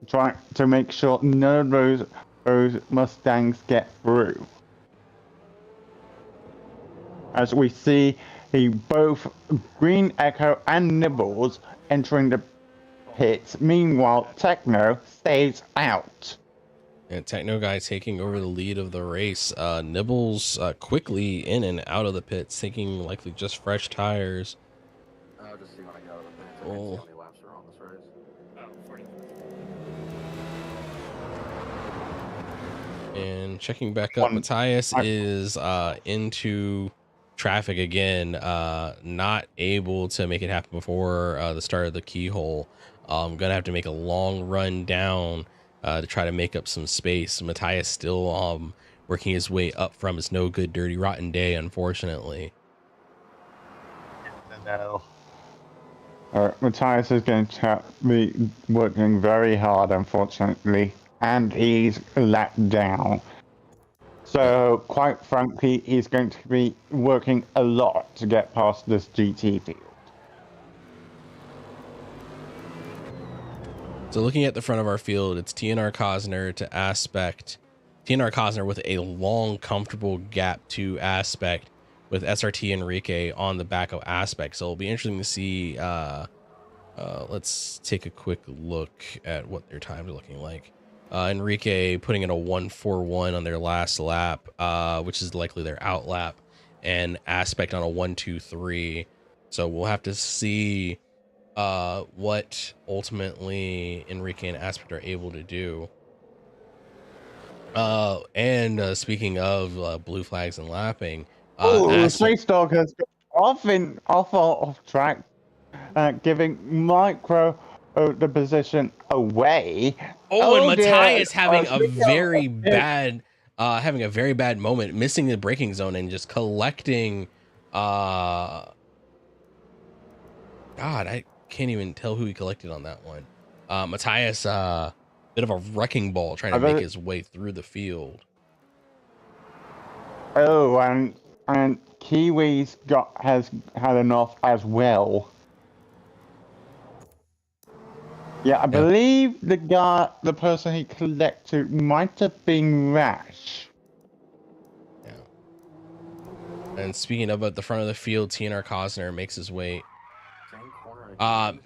trying to make sure none of those Mustangs get through. As we see, both Green Echo and Nibbles entering the pits. Meanwhile, Techno stays out. And Techno Guy taking over the lead of the race. Nibbles quickly in and out of the pits, taking likely just fresh tires. I'll just see when I get out of the pits. I Oh. can't see how many laps are on this race. And checking back up, Matthias is into traffic again, not able to make it happen before the start of the keyhole. Gonna have to make a long run down to try to make up some space. Matthias still working his way up from his no good, dirty, rotten day, unfortunately. No. Matthias is going to be working very hard, unfortunately, and he's let down. So, quite frankly, he's going to be working a lot to get past this GT field. So looking at the front of our field, it's TNR Cosner to Aspect. TNR Cosner with a long, comfortable gap to Aspect, with SRT Enrique on the back of Aspect. So it'll be interesting to see. Let's take a quick look at what their times are looking like. Enrique putting in a 1:41 on their last lap, which is likely their out lap, and Aspect on a 1:23. So we'll have to see what ultimately Enrique and Aspect are able to do. And speaking of blue flags and lapping, Space Dog has been off track, giving Micro the position away. And Matthias having a very bad moment, missing the braking zone and just collecting. God, I can't even tell who he collected on that one. Matthias, bit of a wrecking ball trying to make his way through the field. Oh, and Kiwi's has had enough as well. Yeah, I believe the person he collected might have been Rash. Yeah. And speaking of at the front of the field, TNR Cosner makes his way.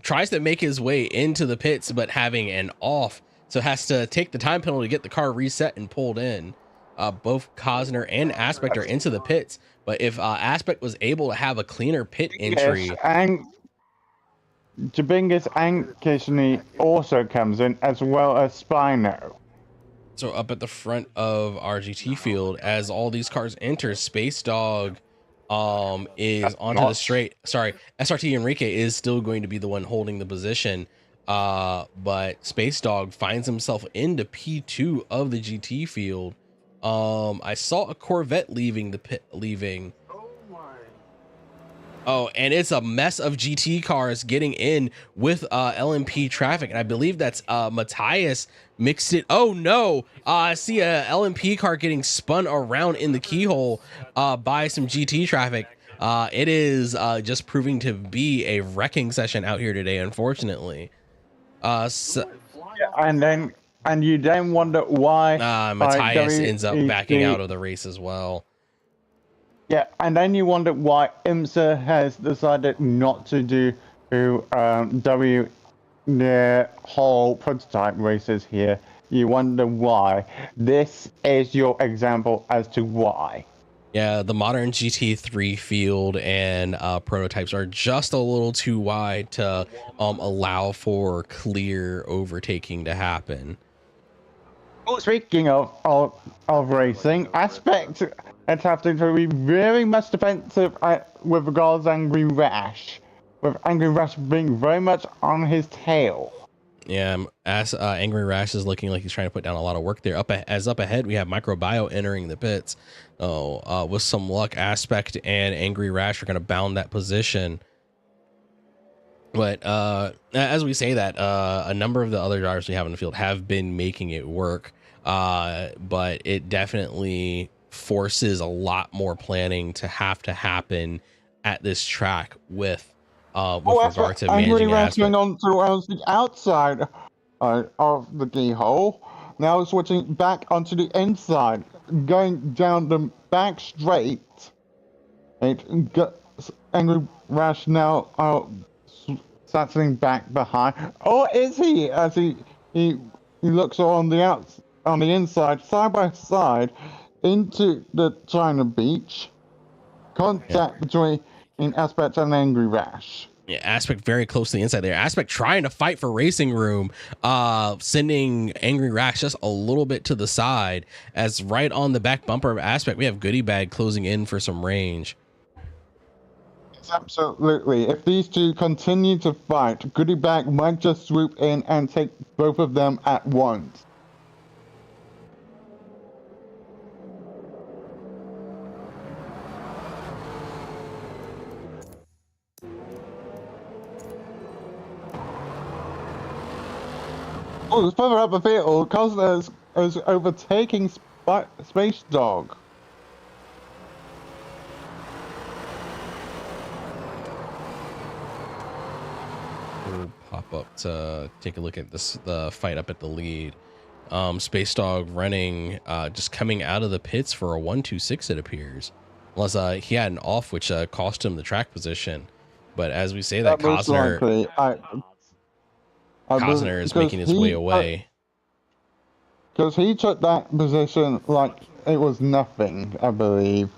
Tries to make his way into the pits, but having an off, so has to take the time penalty to get the car reset and pulled in. Both Cosner and Aspect are into the pits, but if Aspect was able to have a cleaner pit entry, yes, and Jabingus and Kishni also comes in, as well as Spino. So up at the front of our GT field, as all these cars enter, Space Dog is onto the straight. Sorry, SRT Enrique is still going to be the one holding the position, but Space Dog finds himself into P2 of the GT field. I saw a Corvette leaving the pit. Oh, and it's a mess of GT cars getting in with LMP traffic, and I believe that's Matthias mixed it. Oh no, I see a LMP car getting spun around in the keyhole by some GT traffic. It is just proving to be a wrecking session out here today, unfortunately. And you then wonder why Matthias ends up backing out of the race as well. Yeah, and then you wonder why IMSA has decided not to do their whole prototype races here. You wonder why. This is your example as to why. Yeah, the modern GT3 field and prototypes are just a little too wide to allow for clear overtaking to happen. Oh, speaking of racing, Aspect it's having to be very much defensive with regards to Angry Rash, with Angry Rash being very much on his tail. Yeah, as Angry Rash is looking like he's trying to put down a lot of work there. Up ahead, we have Microbio entering the pits. With some luck, Aspect and Angry Rash are going to bound that position. But as we say that, a number of the other drivers we have in the field have been making it work. But it definitely forces a lot more planning to happen at this track with regard to managing Aspect. Going on towards the outside of the keyhole. Now switching back onto the inside, going down the back straight. Angry Rash now settling back behind. Or is he? As he looks on the inside, side by side, into the China Beach. Contact between Aspect and Angry Rash. Yeah, Aspect very close to the inside there. Aspect trying to fight for racing room, sending Angry Rash just a little bit to the side, as right on the back bumper of Aspect, we have Goodie Bag closing in for some range. Absolutely. If these two continue to fight, Goodie Bag might just swoop in and take both of them at once. Oh, further up the field, Cosner is overtaking Space Dog. We'll pop up to take a look at the fight up at the lead. Space Dog running, just coming out of the pits for a 1-2-6, it appears. Unless he had an off, which cost him the track position. But as we say that, Cosner is making his way away. Because he took that position like it was nothing, I believe.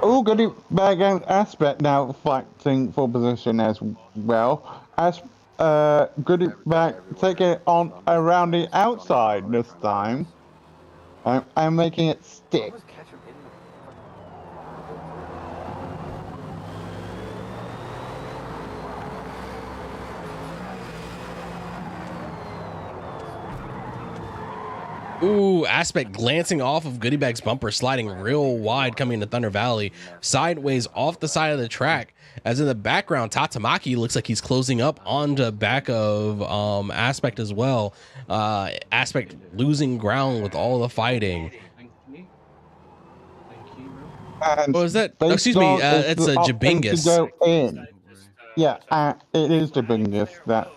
Oh, Goodie Bag and Aspect now fighting for position as well. As Goodie Bag taking it on around the outside this time. I'm making it stick. Ooh, Aspect glancing off of Goodie Bag's bumper, sliding real wide coming into Thunder Valley, sideways off the side of the track. As in the background, Tatamaki looks like he's closing up onto the back of Aspect as well. Aspect losing ground with all the fighting. Oh, is that? Oh, excuse me, it's a Jabingus. Yeah, it is Jabingus that.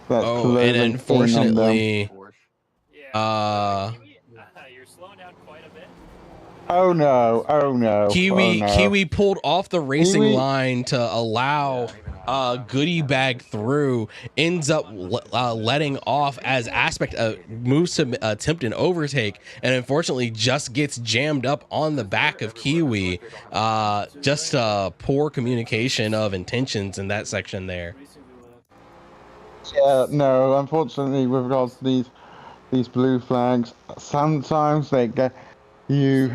Oh, and unfortunately. You're slowing down quite a bit. Oh no. Kiwi pulled off the racing line to allow Goodie Bag through, ends up letting off as Aspect moves to attempt an overtake, and unfortunately just gets jammed up on the back of Kiwi. Just poor communication of intentions in that section there. Yeah, no, unfortunately with regards to these blue flags, sometimes they get you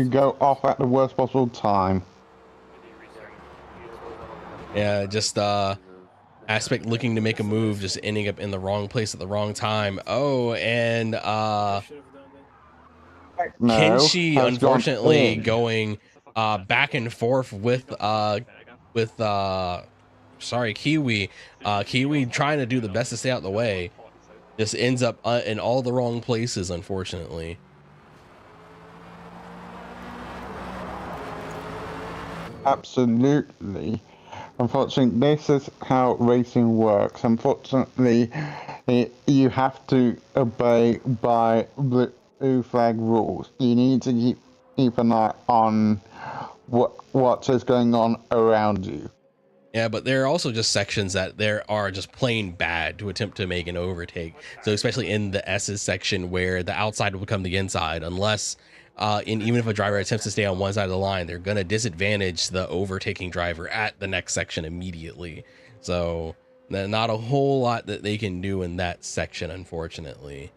go off at the worst possible time. Yeah, just Aspect looking to make a move, just ending up in the wrong place at the wrong time. Oh, and Kenshi unfortunately going back and forth with Kiwi. Kiwi trying to do the best to stay out of the way. Just ends up in all the wrong places, unfortunately. Absolutely. Unfortunately, this is how racing works. Unfortunately, you have to obey by blue flag rules. You need to keep an eye on what is going on around you. Yeah, but there are also just sections that there are just plain bad to attempt to make an overtake. So especially in the S's section where the outside will become the inside, unless even if a driver attempts to stay on one side of the line, they're going to disadvantage the overtaking driver at the next section immediately. So not a whole lot that they can do in that section, unfortunately.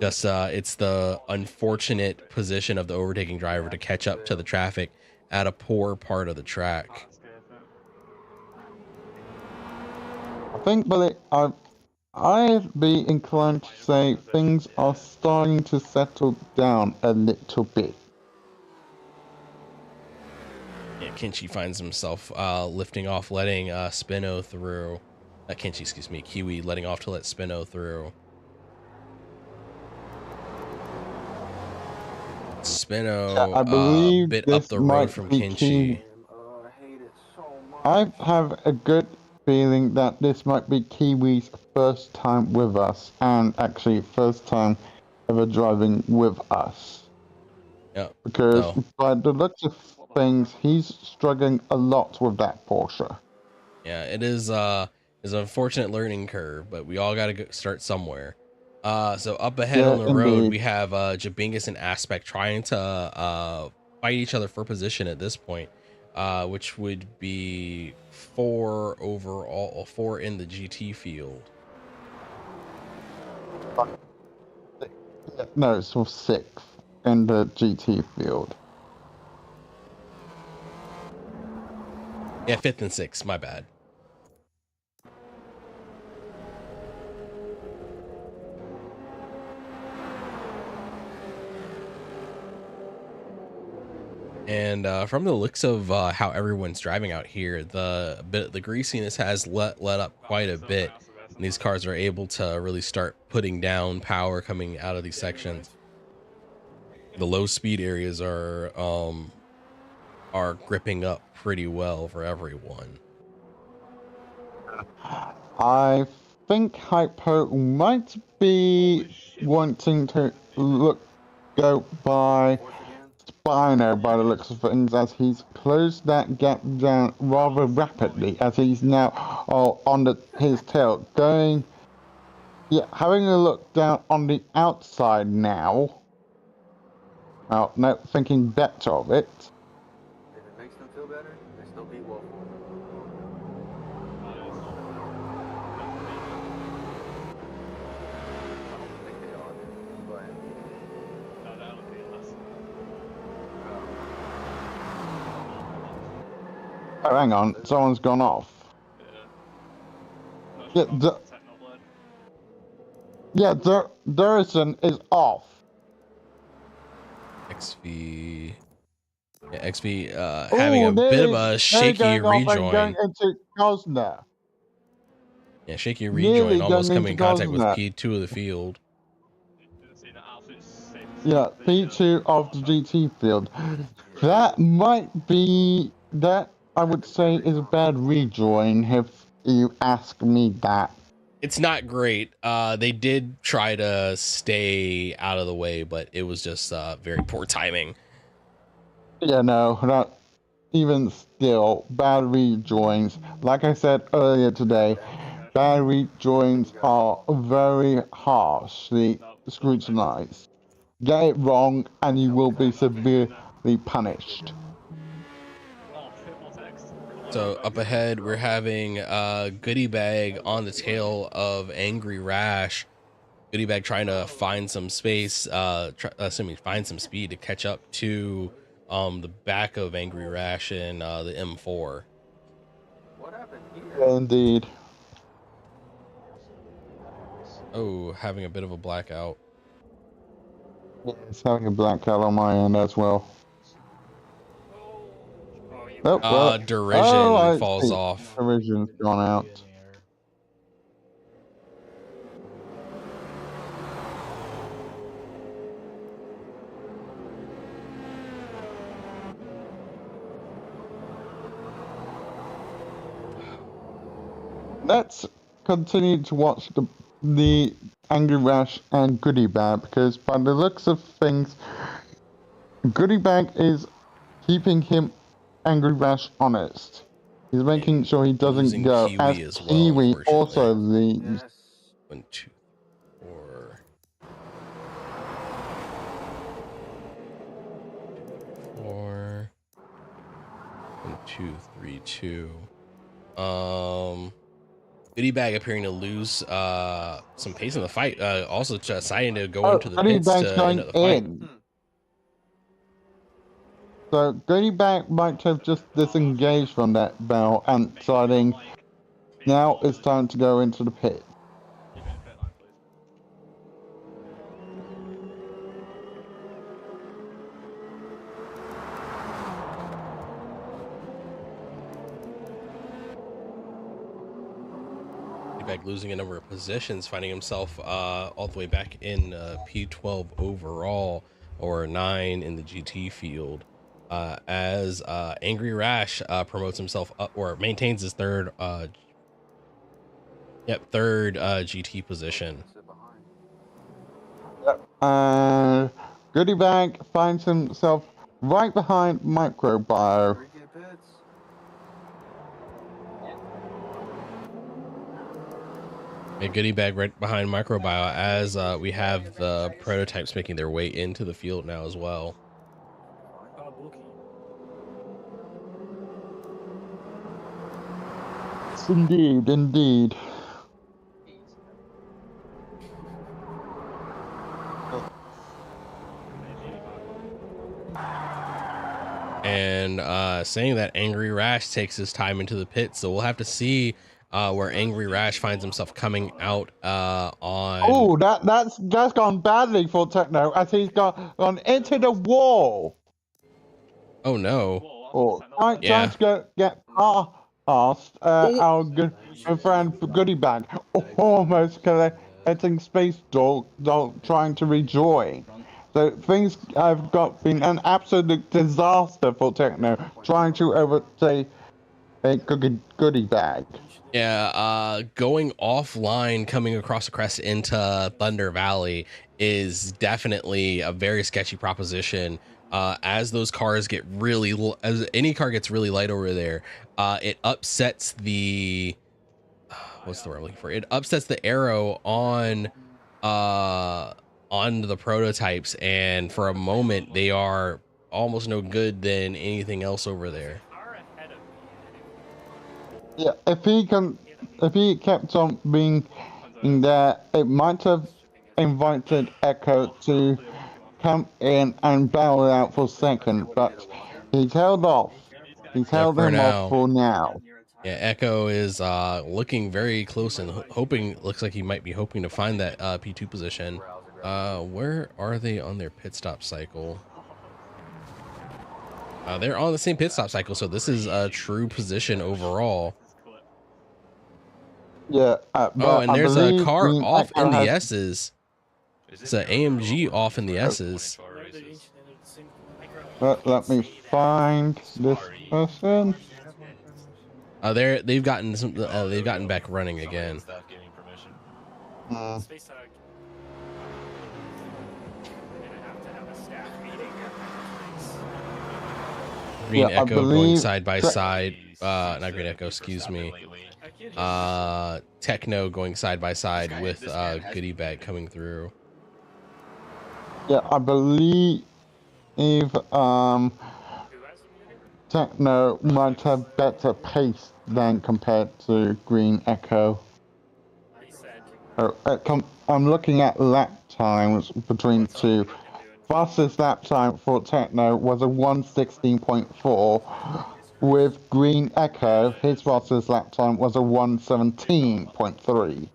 Just it's the unfortunate position of the overtaking driver to catch up to the traffic at a poor part of the track. I think, but I'd be inclined to say things are starting to settle down a little bit. Yeah, Kinchi finds himself lifting off, letting Spino through. Kinchi, excuse me, Kiwi letting off to let Spino through. Yeah, I Spino a believe bit up this the road might from be Kinchi. I have a good feeling that this might be Kiwi's first time with us, and actually first time ever driving with us. Yeah. Because So by the looks of things, he's struggling a lot with that Porsche. yeah, it is an unfortunate learning curve, but we all got to start somewhere. So up ahead on Yeah, the road, indeed. we have Jabingus and Aspect trying to fight each other for position at this point, which would be 4 overall, 4 in the GT field. No, it's for sixth in the GT field. Yeah, 5th and 6th. My bad. And from the looks of how everyone's driving out here, the greasiness has let up quite a bit. And these cars are able to really start putting down power coming out of these sections. The low speed areas are gripping up pretty well for everyone. I think Hypo might be wanting to go by Spino by the looks of things, as he's closed that gap down rather rapidly, as he's now on his tail, having a look down on the outside now. Well, no, thinking better of it. If it makes them feel better, they still beat Wolf. I don't think they are, but Oh, hang on, someone's gone off. Durison is off. XV, yeah, XV having a bit of a shaky going off and rejoin. going into Cosner. Yeah, shaky Nearly rejoin, almost going coming in into contact with Cosner. P2 of the field. Yeah, P2 of the GT field. That might be, that I would say is a bad rejoin if you ask me that. It's not great. They did try to stay out of the way, but it was just very poor timing. Yeah, no, not even still, bad rejoins. Like I said earlier today, bad rejoins are very harshly scrutinized. Get it wrong and you will be severely punished. So up ahead, we're having Goodie Bag on the tail of Angry Rash. Goodie Bag trying to find some space, find some speed to catch up to the back of Angry Rash in the M4. what happened here? Yeah, indeed. Oh, having a bit of a blackout. Yeah, it's having a blackout on my end as well. Oh, well, Derision I falls see. off. Derision's gone out. Let's continue to watch the Angry Rash and Goodie Bag, because by the looks of things, Goodie Bag is keeping him Angry Rash honest. He's making sure he doesn't Losing go, Kiwi as as well, Kiwi unfortunately. also leaves. Yes. 1, 2, 4. 4. 1, 2, 3, 2. Goodie Bag appearing to lose some pace in the fight. Also deciding to go Oh, into the Goodie pits Bag's to end going up the fight. in. So Goodie Bag might have just disengaged from that bell and deciding now it's time to go into the pit. Back losing a number of positions, finding himself all the way back in P12 overall, or 9 in the GT field, as Angry Rash promotes himself up, or maintains his third GT position. Goodie Bag finds himself right behind Microbio. A Goodie Bag right behind Microbio, as we have the prototypes making their way into the field now as well. Indeed, indeed. And saying that Angry Rash takes his time into the pit, so we'll have to see where Angry Rash finds himself coming out on. Oh, that's gone badly for Techno, as he's gone into the wall. Oh no! Oh, trying to get past our good friend Goodie Bag, almost getting space dog trying to rejoin. So things have been an absolute disaster for Techno, trying to overtake a Goodie Bag. Yeah, going offline, coming across the crest into Thunder Valley is definitely a very sketchy proposition. As those cars get as any car gets really light over there, it upsets the what's the word I'm looking for? It upsets the arrow on the prototypes, and for a moment they are almost no good than anything else over there. Yeah, if he kept on being in there, it might have invited Echo to come in and battle out for second, but he's held off. He's held him off for now. Yeah, Echo is looking very close and looks like he might be hoping to find that P2 position. Where are they on their pit stop cycle? They're on the same pit stop cycle, so this is a true position overall. Yeah. Oh, and there's a car off in the S's. It's an AMG off in the S's. Let me find this person. They've gotten back running again. Green Echo going side by side. Not Green Echo, excuse me. Techno going side by side with Goodie Bag coming through. Yeah, I believe Techno might have better pace than compared to Green Echo. I'm looking at lap times between two. Fastest lap time for Techno was a 1:16.4. With Green Echo, his fastest lap time was a 1:17.3.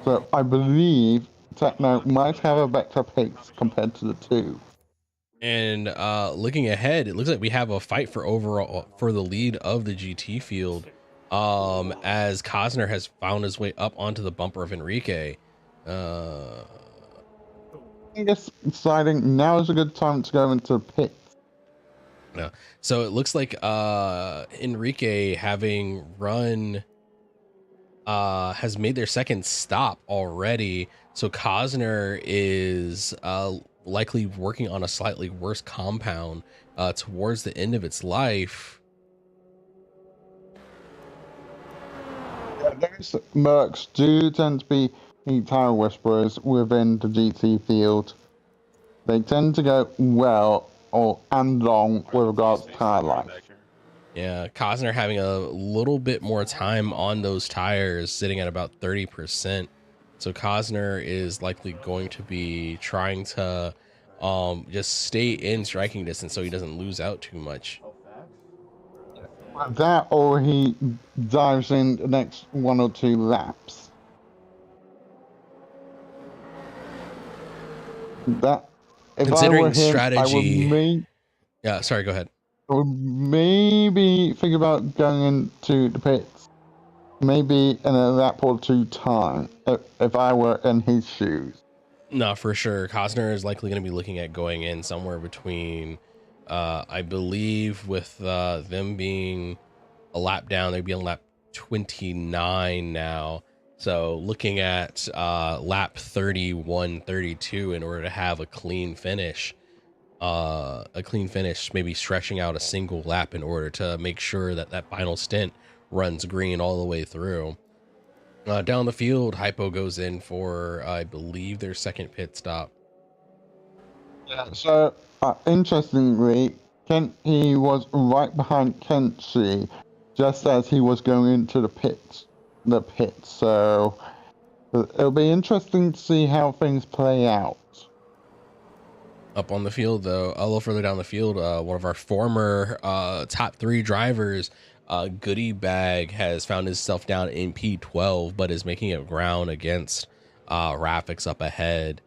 So I believe Techno might have a better pace compared to the two. And looking ahead, it looks like we have a fight for the lead of the GT field, as Cosner has found his way up onto the bumper of Enrique. I guess deciding now is a good time to go into the pit. No. So it looks like Enrique, having run, has made their second stop already. So Cosner is likely working on a slightly worse compound towards the end of its life. Those Mercs do tend to be tire whisperers within the GT field. They tend to go well and long with regards to tire life. Yeah, Cosner having a little bit more time on those tires, sitting at about 30%. So Cosner is likely going to be trying to just stay in striking distance so he doesn't lose out too much. That or he dives in the next 1 or 2 laps. That if I were Considering him, strategy, yeah, sorry, go ahead. I would maybe think about going into the pits, maybe in a lap or 2 time, if I were in his shoes. No, for sure. Cosner is likely going to be looking at going in somewhere between, I believe, with them being a lap down, they'd be on lap 29 now. So looking at lap 31, 32 in order to have a clean finish. Maybe stretching out a single lap in order to make sure that that final stint runs green all the way through. Down the field, Hypo goes in for, I believe, their second pit stop. Yeah. So interestingly, he was right behind Kenshi, just as he was going into the pits. So it'll be interesting to see how things play out. Up on the field, though, a little further down the field, one of our former top 3 drivers, Goody Bag, has found himself down in P12, but is making it ground against Rafix up ahead.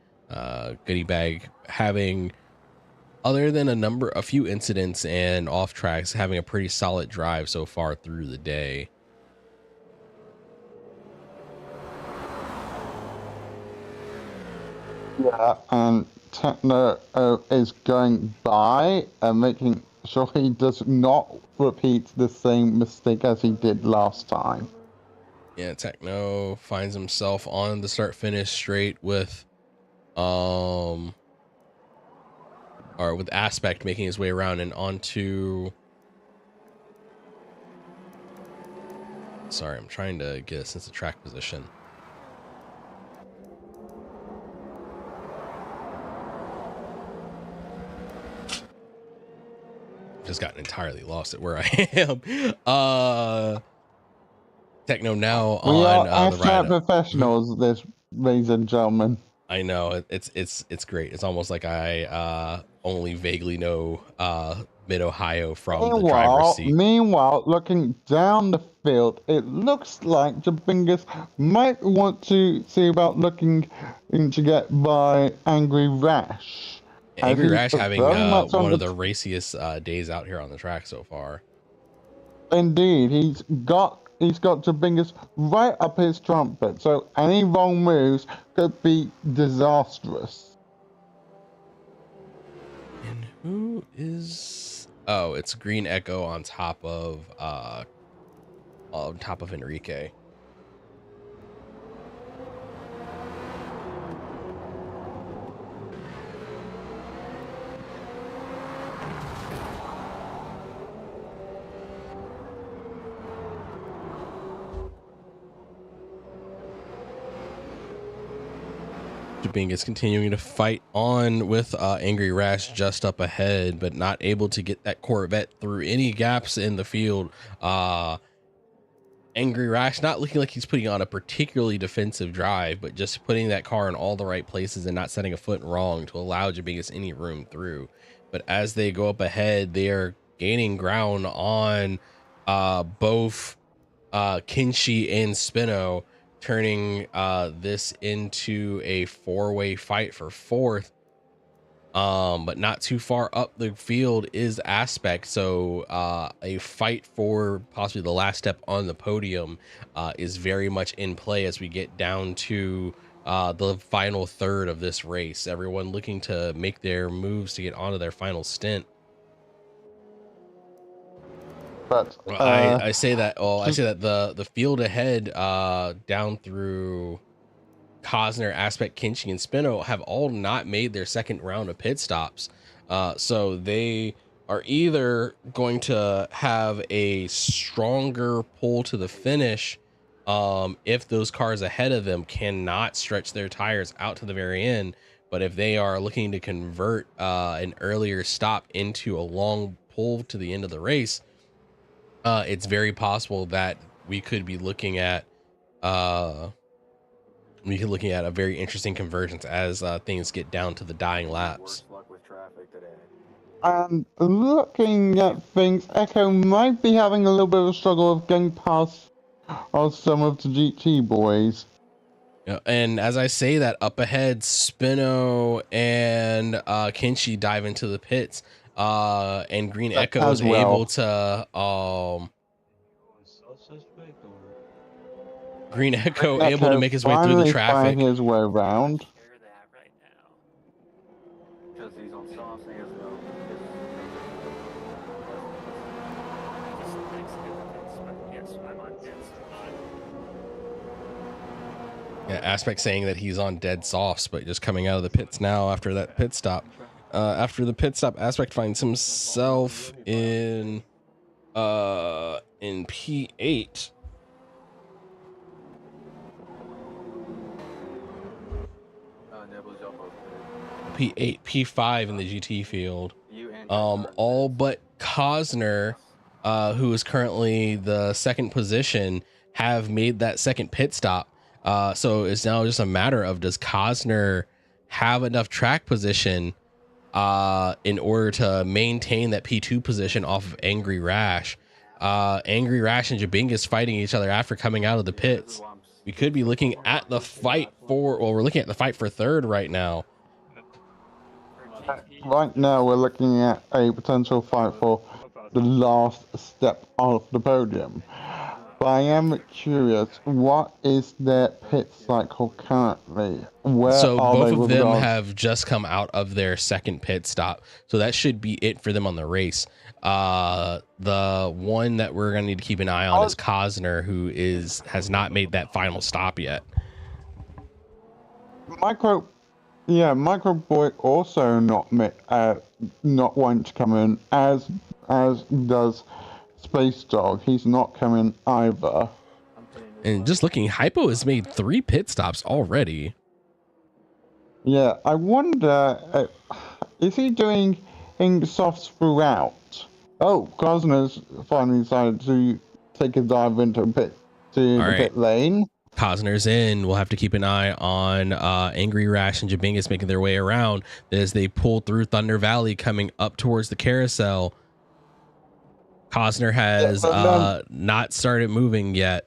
Goody Bag having, other than a few incidents and off tracks, having a pretty solid drive so far through the day. Yeah, and Techno is going by and making sure he does not repeat the same mistake as he did last time. Yeah, Techno finds himself on the start finish straight with with Aspect making his way around and onto, sorry, I'm trying to get a sense of track position. Just gotten entirely lost at where I am. Techno now on the ride. Professionals, ladies and gentlemen. I know it's great. It's almost like I only vaguely know Mid-Ohio from the driver's seat. Meanwhile, looking down the field, it looks like Jabingus might want to see about looking to get by Angry Rash. Angry Rash having one of the raciest days out here on the track so far. Indeed, he's got Jabingus right up his trumpet, so any wrong moves could be disastrous. And who is? Oh, it's Green Echo on top of Enrique. Jabing is continuing to fight on with Angry Rash just up ahead, but not able to get that Corvette through any gaps in the field. Angry Rash not looking like he's putting on a particularly defensive drive, but just putting that car in all the right places and not setting a foot wrong to allow Jabingus any room through. But as they go up ahead, they are gaining ground on both Kinshi and Spino, turning this into a 4-way fight for 4th. But not too far up the field is Aspect, so a fight for possibly the last step on the podium is very much in play as we get down to the final third of this race. Everyone looking to make their moves to get onto their final stint. But I say that the field ahead down through Cosner, Aspect, Kinshi, and Spino have all not made their second round of pit stops. So they are either going to have a stronger pull to the finish if those cars ahead of them cannot stretch their tires out to the very end. But if they are looking to convert an earlier stop into a long pull to the end of the race, it's very possible that we could be looking at a very interesting convergence as things get down to the dying laps. Worst luck with traffic today. And looking at things, Echo might be having a little bit of a struggle of getting past some of the GT boys. Yeah, and as I say that, up ahead, Spino and Kinchi dive into the pits, and Green Echo is able to Green Echo able to make his way through the traffic. His way around. Hear that right now. Because he's on softs and he has no. Just makes significance, but yes, I'm on dead spot. Yeah, Aspect saying that he's on dead softs, but just coming out of the pits now after that pit stop. After the pit stop, Aspect finds himself in P8. P8, P5 in the GT field. All but Cosner, who is currently the second position, have made that second pit stop. So it's now just a matter of, does Cosner have enough track position in order to maintain that P2 position off of Angry Rash? Angry Rash and Jabingus fighting each other after coming out of the pits. We could be looking at the fight for, well, we're looking at the fight for third right now. Right now, we're looking at a potential fight for the last step of the podium. But I am curious, what is their pit cycle currently? So both of them have just come out of their second pit stop, so that should be it for them on the race. The one that we're gonna need to keep an eye on is Cosner, who has not made that final stop yet. Micro Boy also not wanting to come in, as does Space Dog. He's not coming either. And just looking, Hypo has made 3 pit stops already. Yeah, I wonder, is he doing softs throughout? Oh, Cosner's finally decided to take a dive into the pit lane. Cosner's in. We'll have to keep an eye on Angry Rash and Jabingus making their way around as they pull through Thunder Valley, coming up towards the carousel. Cosner has not started moving yet.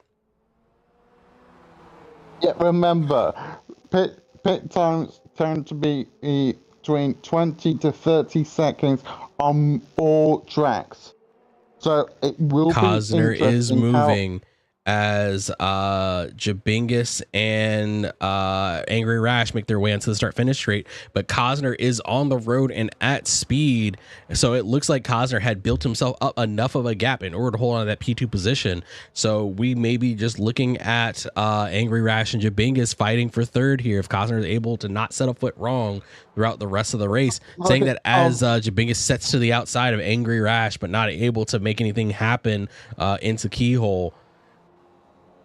Yeah, remember, pit times tend to be between 20 to 30 seconds on all tracks. So it will Cosner be is moving as Jabingus and Angry Rash make their way into the start-finish straight, but Cosner is on the road and at speed, so it looks like Cosner had built himself up enough of a gap in order to hold on to that P2 position. So we may be just looking at Angry Rash and Jabingus fighting for third here if Cosner is able to not set a foot wrong throughout the rest of the race, saying that as Jabingus sets to the outside of Angry Rash but not able to make anything happen into Keyhole,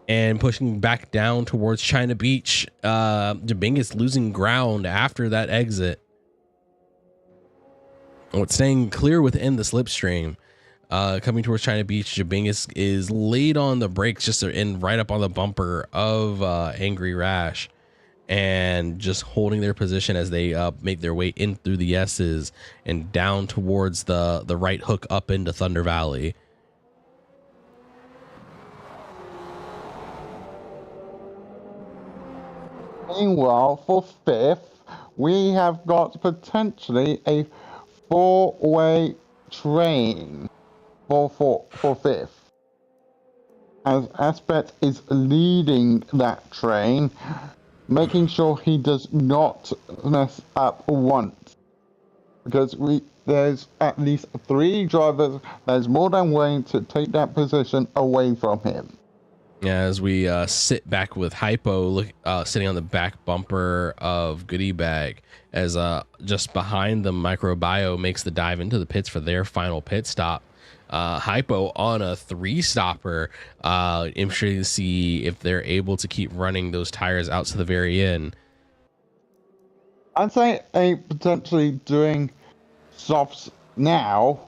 and pushing back down towards China Beach. Jabingus losing ground after that exit. It's staying clear within the slipstream. Coming towards China Beach, Jabingus is laid on the brakes, just in right up on the bumper of Angry Rash, and just holding their position as they make their way in through the S's and down towards the right hook up into Thunder Valley. Meanwhile, for fifth, we have got potentially a 4-way train for fifth, as Aspect is leading that train, making sure he does not mess up once, because there's at least 3 drivers that's more than willing to take that position away from him. As we sit back with Hypo sitting on the back bumper of Goodie Bag, as just behind them, Microbio makes the dive into the pits for their final pit stop. Hypo on a 3-stopper, interested to see if they're able to keep running those tires out to the very end. I'd say potentially doing softs now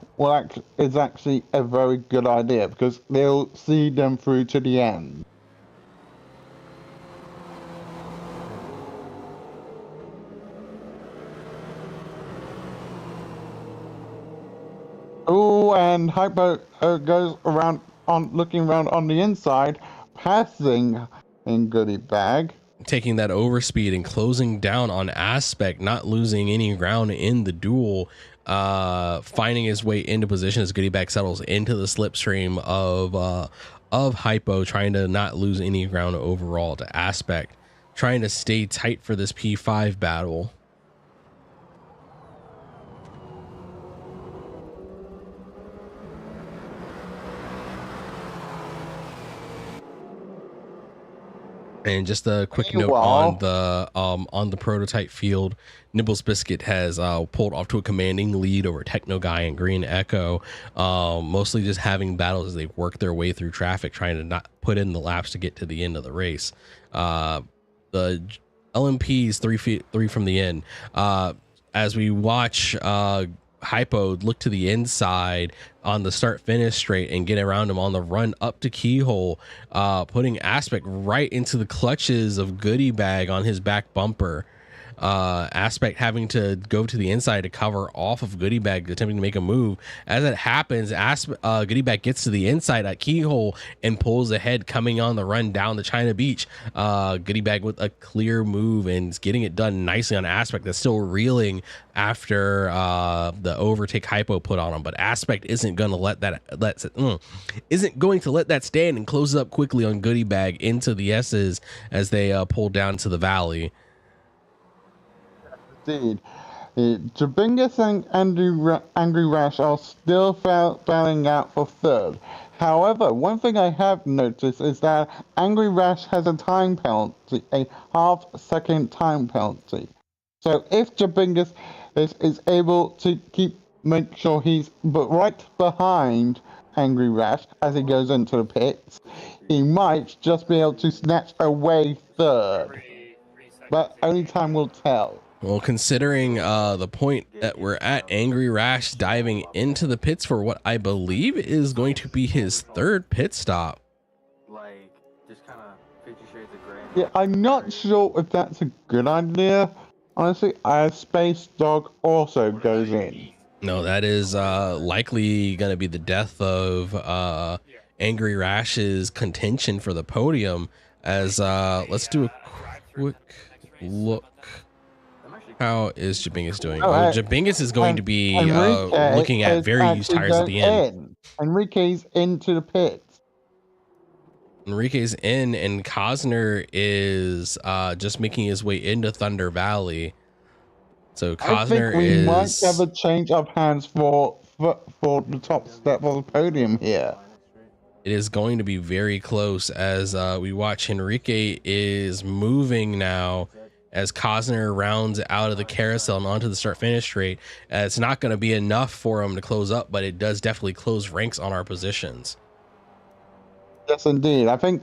is actually a very good idea because they'll see them through to the end. Oh, and Hypo goes around on looking around on the inside, passing in Goodie Bag. Taking that overspeed and closing down on Aspect, not losing any ground in the duel, finding his way into position as Goodie Bag settles into the slipstream of Hypo, trying to not lose any ground overall to Aspect, trying to stay tight for this P5 battle. And just a quick note on the prototype field, Nibbles Biscuit has pulled off to a commanding lead over Techno Guy and Green Echo, mostly just having battles as they work their way through traffic, trying to not put in the laps to get to the end of the race. The LMP's 3 from the end. As we watch Hypo look to the inside on the start finish straight and get around him on the run up to Keyhole, putting Aspect right into the clutches of Goodie Bag on his back bumper. Aspect having to go to the inside to cover off of Goodie Bag, attempting to make a move. As it happens, Goodie Bag gets to the inside at Keyhole and pulls ahead, coming on the run down the China Beach. Goodie Bag with a clear move and getting it done nicely on Aspect that's still reeling after the overtake Hypo put on him. But Aspect isn't going to let that stand and closes up quickly on Goodie Bag into the S's as they pull down to the valley. Indeed. Jabingus and Angry Rash are still battling out for third. However, one thing I have noticed is that Angry Rash has a time penalty, a half-second time penalty. So if Jabingus is able to make sure he's right behind Angry Rash as he goes into the pits, he might just be able to snatch away third. But only time will tell. Well, considering the point that we're at, Angry Rash diving into the pits for what I believe is going to be his third pit stop. Like, just kind of 50 Shades of Grey. Yeah, I'm not sure if that's a good idea. Honestly, Space Dog also goes in. No, that is likely going to be the death of Angry Rash's contention for the podium. As let's do a quick look. How is Jabingus doing? Jabingus is going to be looking at very used tires at the end. Enrique's into the pits. Enrique's in, and Cosner is just making his way into Thunder Valley. So Cosner we might have a change of hands for the top step of the podium here. It is going to be very close as we watch Enrique is moving now. As Cosner rounds out of the carousel and onto the start-finish straight, it's not going to be enough for him to close up, but it does definitely close ranks on our positions. Yes, indeed. I think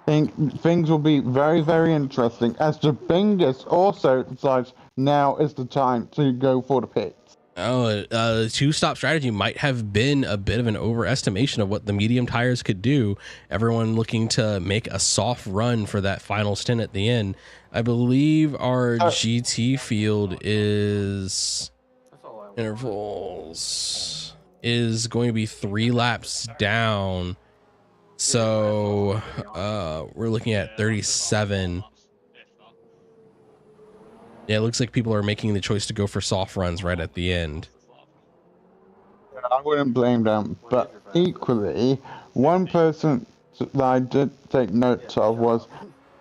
things will be very, very interesting as Jabingus also decides now is the time to go for the pits. The two-stop strategy might have been a bit of an overestimation of what the medium tires could do. Everyone looking to make a soft run for that final stint at the end. I believe our GT field is intervals is going to be 3 laps down. So we're looking at 37. Yeah, it looks like people are making the choice to go for soft runs right at the end. I wouldn't blame them, but equally, one person that I did take note of was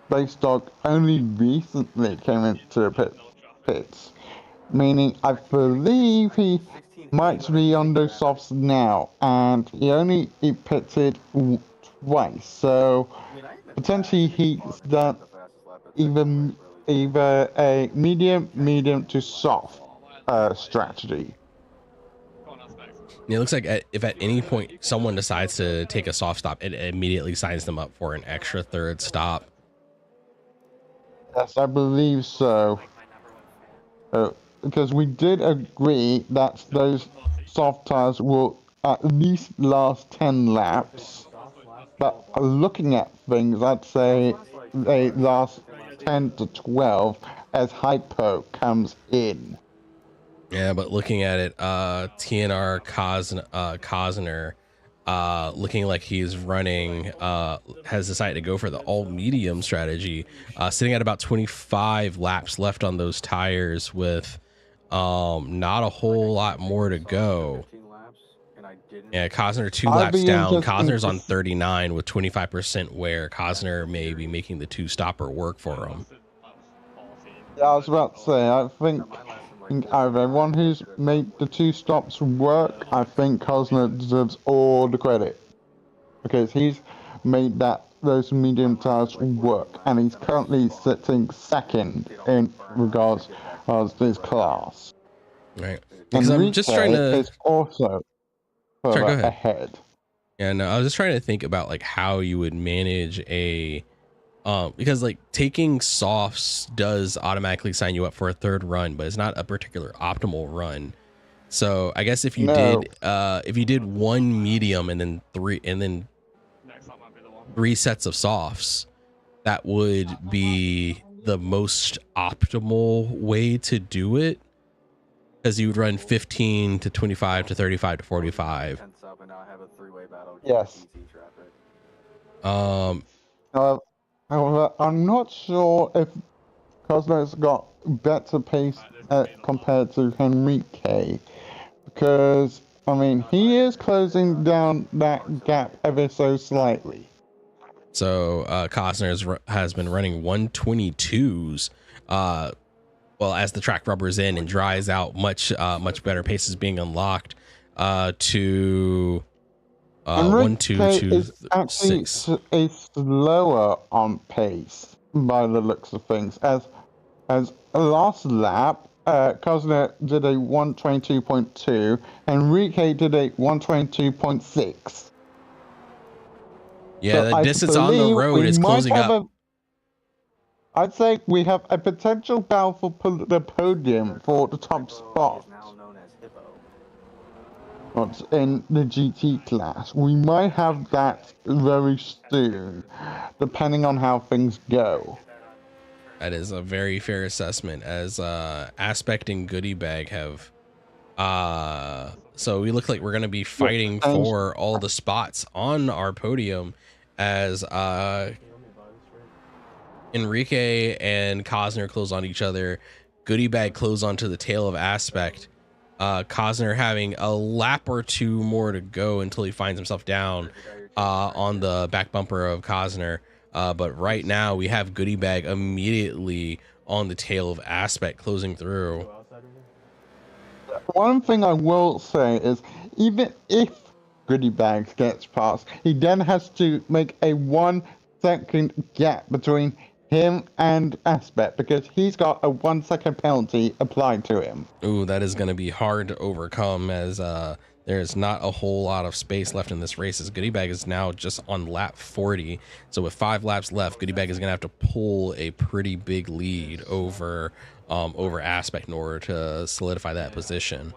Space Dog only recently came into the pits, meaning I believe he might be on those softs now, and he pitted twice, so potentially he's done either a medium to soft strategy. It looks like if at any point someone decides to take a soft stop, it immediately signs them up for an extra third stop. Yes, I believe so. Because we did agree that those soft tires will at least last 10 laps. But looking at things, I'd say they last 10 to 12 as hypo comes in. Yeah, but looking at it, TNR Cosner, looking like he's running, has decided to go for the all medium strategy, sitting at about 25 laps left on those tires with not a whole lot more to go. Yeah, Cosner 2 laps down. Cosner's on 39 with 25% wear. Cosner may be making the 2-stopper work for him. Yeah, I was about to say, I think out of everyone who's made the 2 stops work, I think Cosner deserves all the credit. Because he's made those medium tires work, and he's currently sitting second in regards to his class. Right. Because I'm just trying to... is also Sorry, go ahead. Yeah, no, I was just trying to think about like how you would manage a because like taking softs does automatically sign you up for a 3rd run, but it's not a particular optimal run. So I guess if you did 1 medium and then 3 sets of softs, that would be the most optimal way to do it, because you would run 15 to 25 to 35 to 45. Yes. However, I'm not sure if Cosner's got better pace compared to Henrique, because, I mean, he is closing down that gap ever so slightly. So Cosner has been running 122s. Well, as the track rubbers in and dries out, much better pace is being unlocked to 1, 2, 2, 6. Is slower on pace by the looks of things. As last lap, Cosner did a 122.2, Enrique did a 122.6. Yeah, so the distance on the road is closing up. I'd say we have a potential battle for the podium for the top spot. In the GT class. We might have that very soon, depending on how things go. That is a very fair assessment, as Aspect and Goodie Bag have so we look like we're going to be fighting for all the spots on our podium, as Enrique and Cosner close on each other. Goodie Bag close onto the tail of Aspect. Cosner having a lap or 2 more to go until he finds himself down on the back bumper of Cosner. But right now we have Goodie Bag immediately on the tail of Aspect, closing through. One thing I will say is, even if Goodie Bag gets past, he then has to make a 1-second gap between him and Aspect, because he's got a 1-second penalty applied to him. Ooh, that is going to be hard to overcome, as there's not a whole lot of space left in this race, as Goodie Bag is now just on lap 40. So with 5 laps left, Goodie Bag is going to have to pull a pretty big lead over Aspect in order to solidify that position.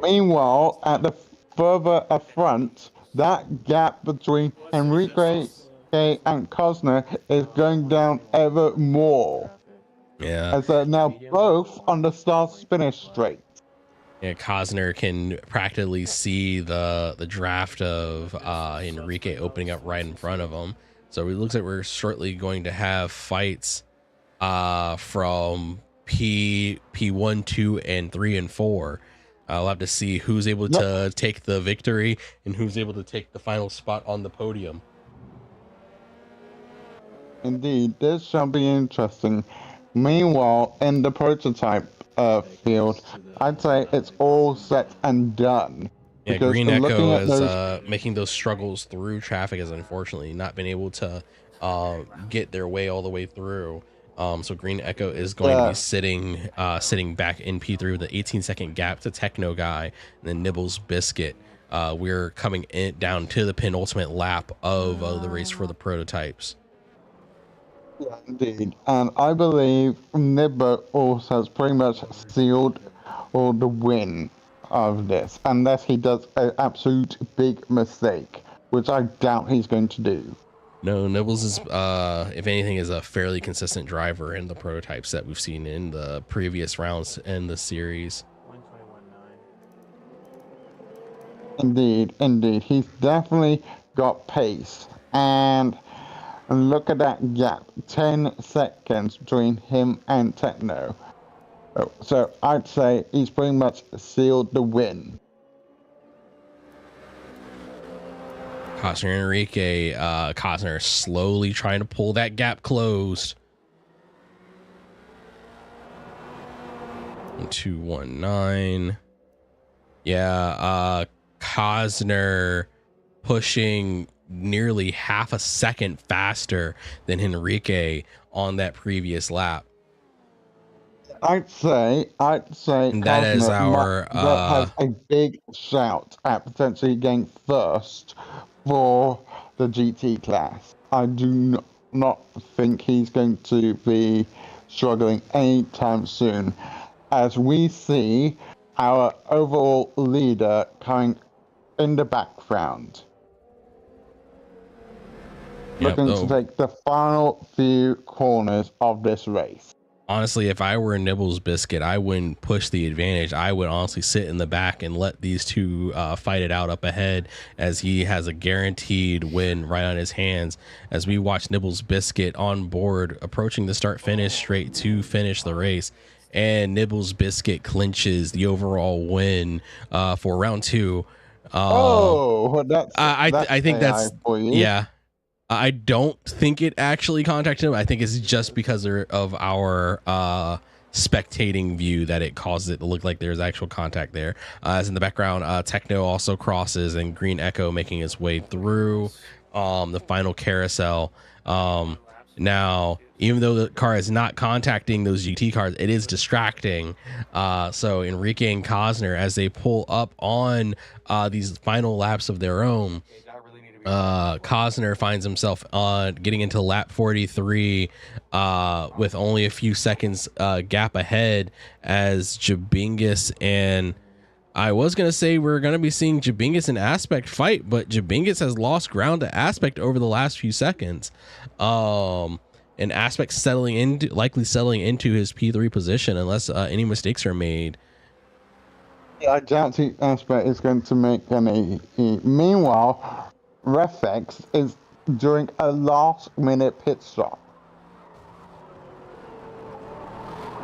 Meanwhile, at the further up front, that gap between Enrique and Cosner is going down ever more. Yeah. As they're now both on the start-finish straight. Yeah, Cosner can practically see the draft of Enrique opening up right in front of him. So it looks like we're shortly going to have fights from P1, 2, and 3, and 4. We'll have to see who's able to take the victory and who's able to take the final spot on the podium. Indeed, this shall be interesting. Meanwhile, in the prototype field, I'd say it's all set and done. Yeah, Green Echo is making those struggles through traffic, has unfortunately not been able to get their way all the way through. So Green Echo is going to be sitting back in P3 with an 18-second gap to Techno Guy and then Nibbles Biscuit. We're coming down to the penultimate lap of the race for the prototypes. Yeah, indeed. And I believe Nibbo also has pretty much sealed all the win of this, unless he does an absolute big mistake, which I doubt he's going to do. No, Nibbles is, if anything, is a fairly consistent driver in the prototypes that we've seen in the previous rounds in the series. 121.9. Indeed, indeed. He's definitely got pace. And look at that gap, 10 seconds between him and Techno. So I'd say he's pretty much sealed the win. Costner Enrique, Costner slowly trying to pull that gap closed. 219. Yeah, Costner pushing nearly half a second faster than Enrique on that previous lap. I'd say And that is our has a big shout at potentially getting first for the GT class. I do not think he's going to be struggling anytime soon, as we see our overall leader coming in the background. Looking to take the final few corners of this race. Honestly, if I were Nibbles Biscuit, I wouldn't push the advantage. I would honestly sit in the back and let these two fight it out up ahead, as he has a guaranteed win right on his hands. As we watch Nibbles Biscuit on board, approaching the start finish straight to finish the race, and Nibbles Biscuit clinches the overall win for round two. I think that's yeah. I don't think it actually contacted him. I think it's just because of our spectating view that it causes it to look like there's actual contact there. As in the background, Techno also crosses, and Green Echo making its way through the final carousel. Now, even though the car is not contacting those GT cars, it is distracting. So Enrique and Costner, as they pull up on these final laps of their own, Costner finds himself getting into lap 43 with only a few seconds gap ahead, as Jabingus and I was going to say we're going to be seeing Jabingus and Aspect fight, but Jabingus has lost ground to Aspect over the last few seconds. And Aspect likely settling into his P3 position unless any mistakes are made. Yeah, I doubt the Aspect is going to make any. Meanwhile, Reflex is doing a last-minute pit stop.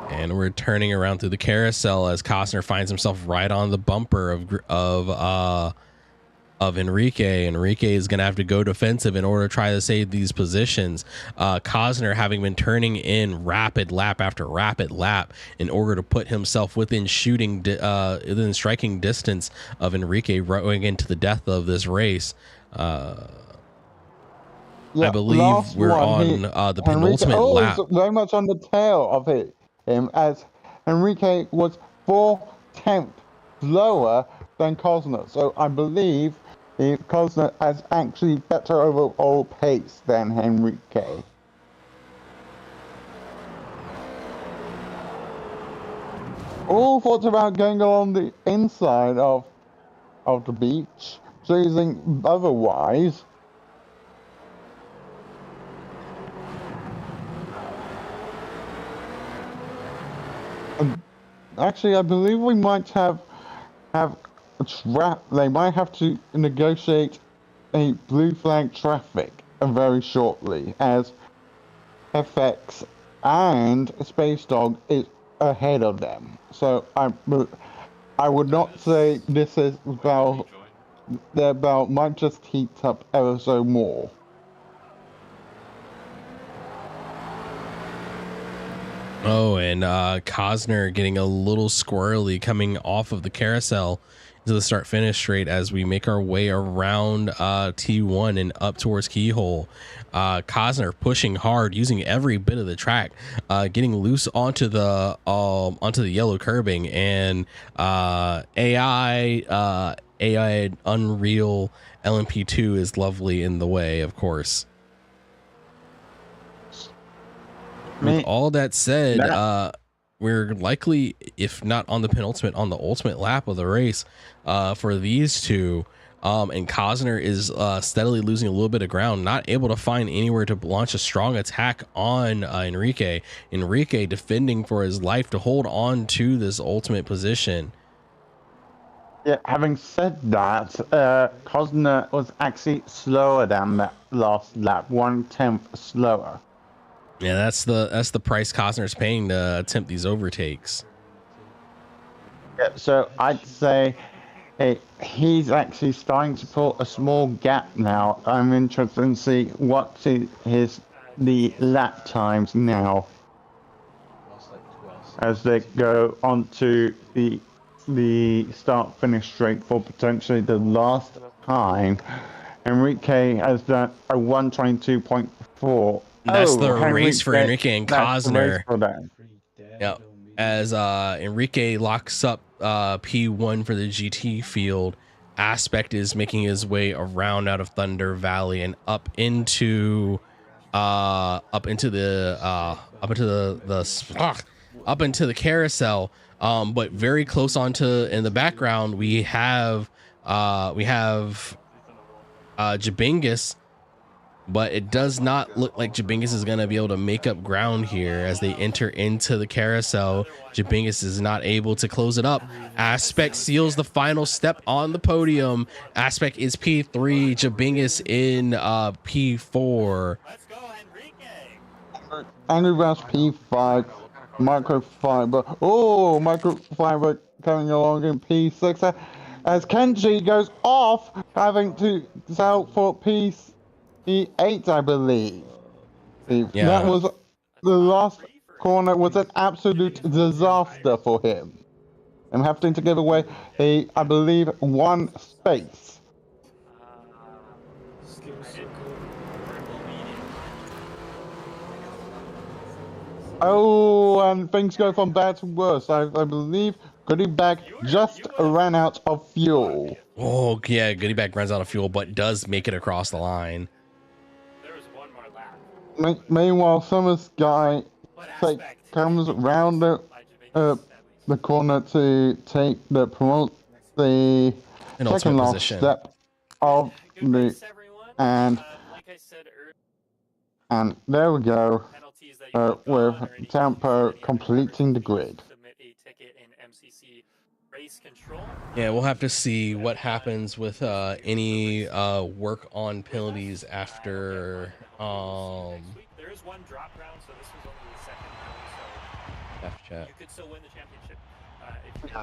And we're turning around through the carousel as Costner finds himself right on the bumper of Enrique. Enrique is going to have to go defensive in order to try to save these positions. Costner having been turning in rapid lap after rapid lap in order to put himself within striking distance of Enrique, going into the death of this race. I believe we're on the penultimate lap. Very much on the tail of him, as Enrique was 4/10 lower than Costner. So I believe Costner has actually better overall pace than Enrique. All thoughts about going along the inside of the beach, choosing otherwise. Actually, I believe we might have they might have to negotiate a blue flag traffic very shortly, as FX and Space Dog is ahead of them. So I would not say this is about. Their belt might just heat up ever so more. Oh, and Costner getting a little squirrely coming off of the carousel into the start finish straight as we make our way around T1 and up towards Keyhole. Costner pushing hard, using every bit of the track, getting loose onto the yellow curbing, and AI Unreal LMP2 is lovely in the way, of course. with Me- all that said, that- we're likely, if not on the penultimate, on the ultimate lap of the race for these two. And Cosner is steadily losing a little bit of ground, not able to find anywhere to launch a strong attack on Enrique. Enrique defending for his life to hold on to this ultimate position. Yeah, having said that, Cosner was actually slower than that last lap, 1/10 slower. Yeah, that's the price Cosner's paying to attempt these overtakes. Yeah, so I'd say he's actually starting to pull a small gap now. I'm interested in see what the lap times now as they go onto the start finish straight for potentially the last time. Enrique has done a 1:22.4. That's the race for Enrique and That's the race Cosner. for that. Yeah, as Enrique locks up P1 for the GT field, Aspect is making his way around out of Thunder Valley and up into the carousel. But very close onto, in the background we have Jabingus, but it does not look like Jabingus is going to be able to make up ground here as they enter into the carousel. Jabingus is not able to close it up. Aspect seals the final step on the podium. Aspect is P3, Jabingus in P4. Andrew Rouse P5, Microfiber. Oh, Microfiber coming along in P6 as Kenji goes off, having to sell for P8, I believe. Yeah. That was the last corner was an absolute disaster for him. I'm having to give away I believe, one space. Oh, and things go from bad to worse. I believe Goodie Bag just ran out of fuel. Oh, yeah, Goodie Bag runs out of fuel, but does make it across the line. There's one more lap. Meanwhile, Summers guy comes round the corner to take the second last position. step of the and there we go. With Tempo completing the grid. Yeah, we'll have to see what happens with any work on penalties after There is one drop round, so this was only the second round, so chat. you could still win the championship.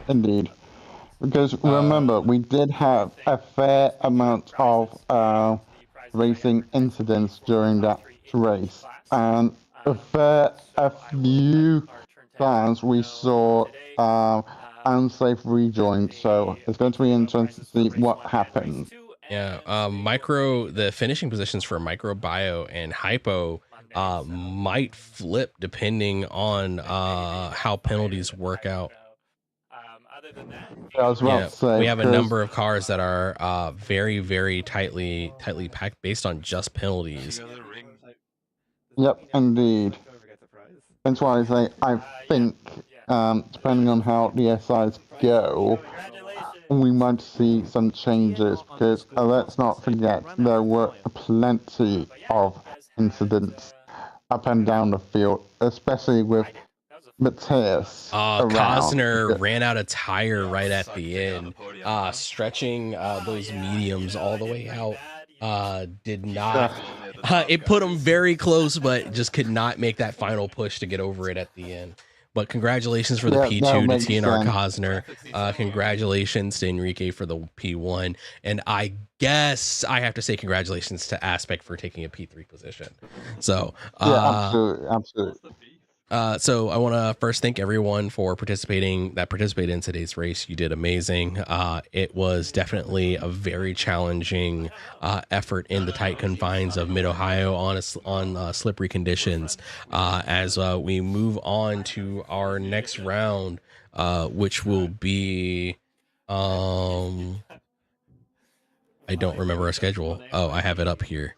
Indeed. Because remember, we did have a fair amount of racing incidents during that race, and a few times we saw unsafe rejoins, so it's going to be interesting to see what happens. Yeah, the finishing positions for Micro, Bio, and Hypo might flip depending on how penalties work out. I was about to say, we have a number of cars that are very, very tightly packed based on just penalties. Yep, indeed. That's why I say I think, depending on how the SIs go, we might see some changes, because let's not forget there were plenty of incidents up and down the field, especially with Matthias. Cosner ran out of tire right at the end, stretching those mediums all the way out. Did not. It put him very close, but just could not make that final push to get over it at the end. But congratulations for the P2 to TNR Cosner. Congratulations to Enrique for the P1. And I guess I have to say congratulations to Aspect for taking a P3 position. So, absolutely. So I want to first thank everyone for participated in today's race. You did amazing. It was definitely a very challenging effort in the tight confines of Mid-Ohio on slippery conditions. As we move on to our next round, which will be, I don't remember our schedule. Oh, I have it up here.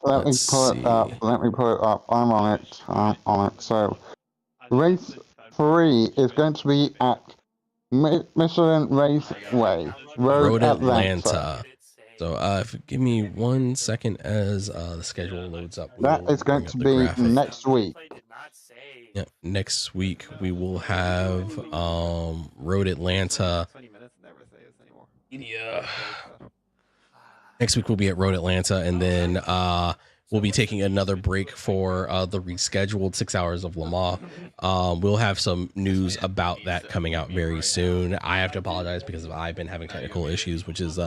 Let me Let's pull it up. see. Let me pull it up. I'm on it. I'm on it. So, race 3 is going to be at Michelin Raceway, Road Road Atlanta. Atlanta. So give me 1 second as the schedule loads up. We That will is going bring up to the be graphic. next week. Yeah, next week we will have Road Atlanta. 20 minutes and never say this anymore. Yeah. Next week we'll be at Road Atlanta, and then we'll be taking another break for the rescheduled 6 hours of Le Mans. We'll have some news about that coming out very soon. I have to apologize because I've been having technical issues, which is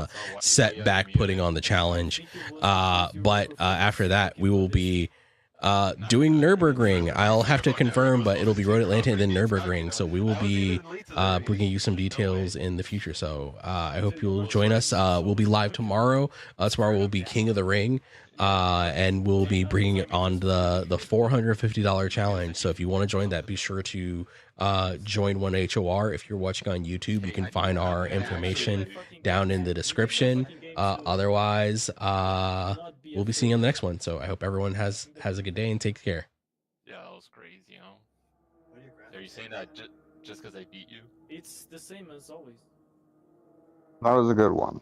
set back putting on the challenge. But after that, we will be doing Nürburgring. I'll have to confirm, but it'll be Road Atlanta and then Nürburgring. So we will be bringing you some details in the future. So I hope you'll join us. We'll be live tomorrow. Tomorrow will be King of the Ring. And we'll be bringing it on the $450 challenge. So if you want to join that, be sure to join 1HOR. If you're watching on YouTube, you can find our information down in the description. Otherwise, we'll be seeing you on the next one. So I hope everyone has a good day and takes care. Yeah, that was crazy, you know. Are you saying that just because I beat you? It's the same as always. That was a good one.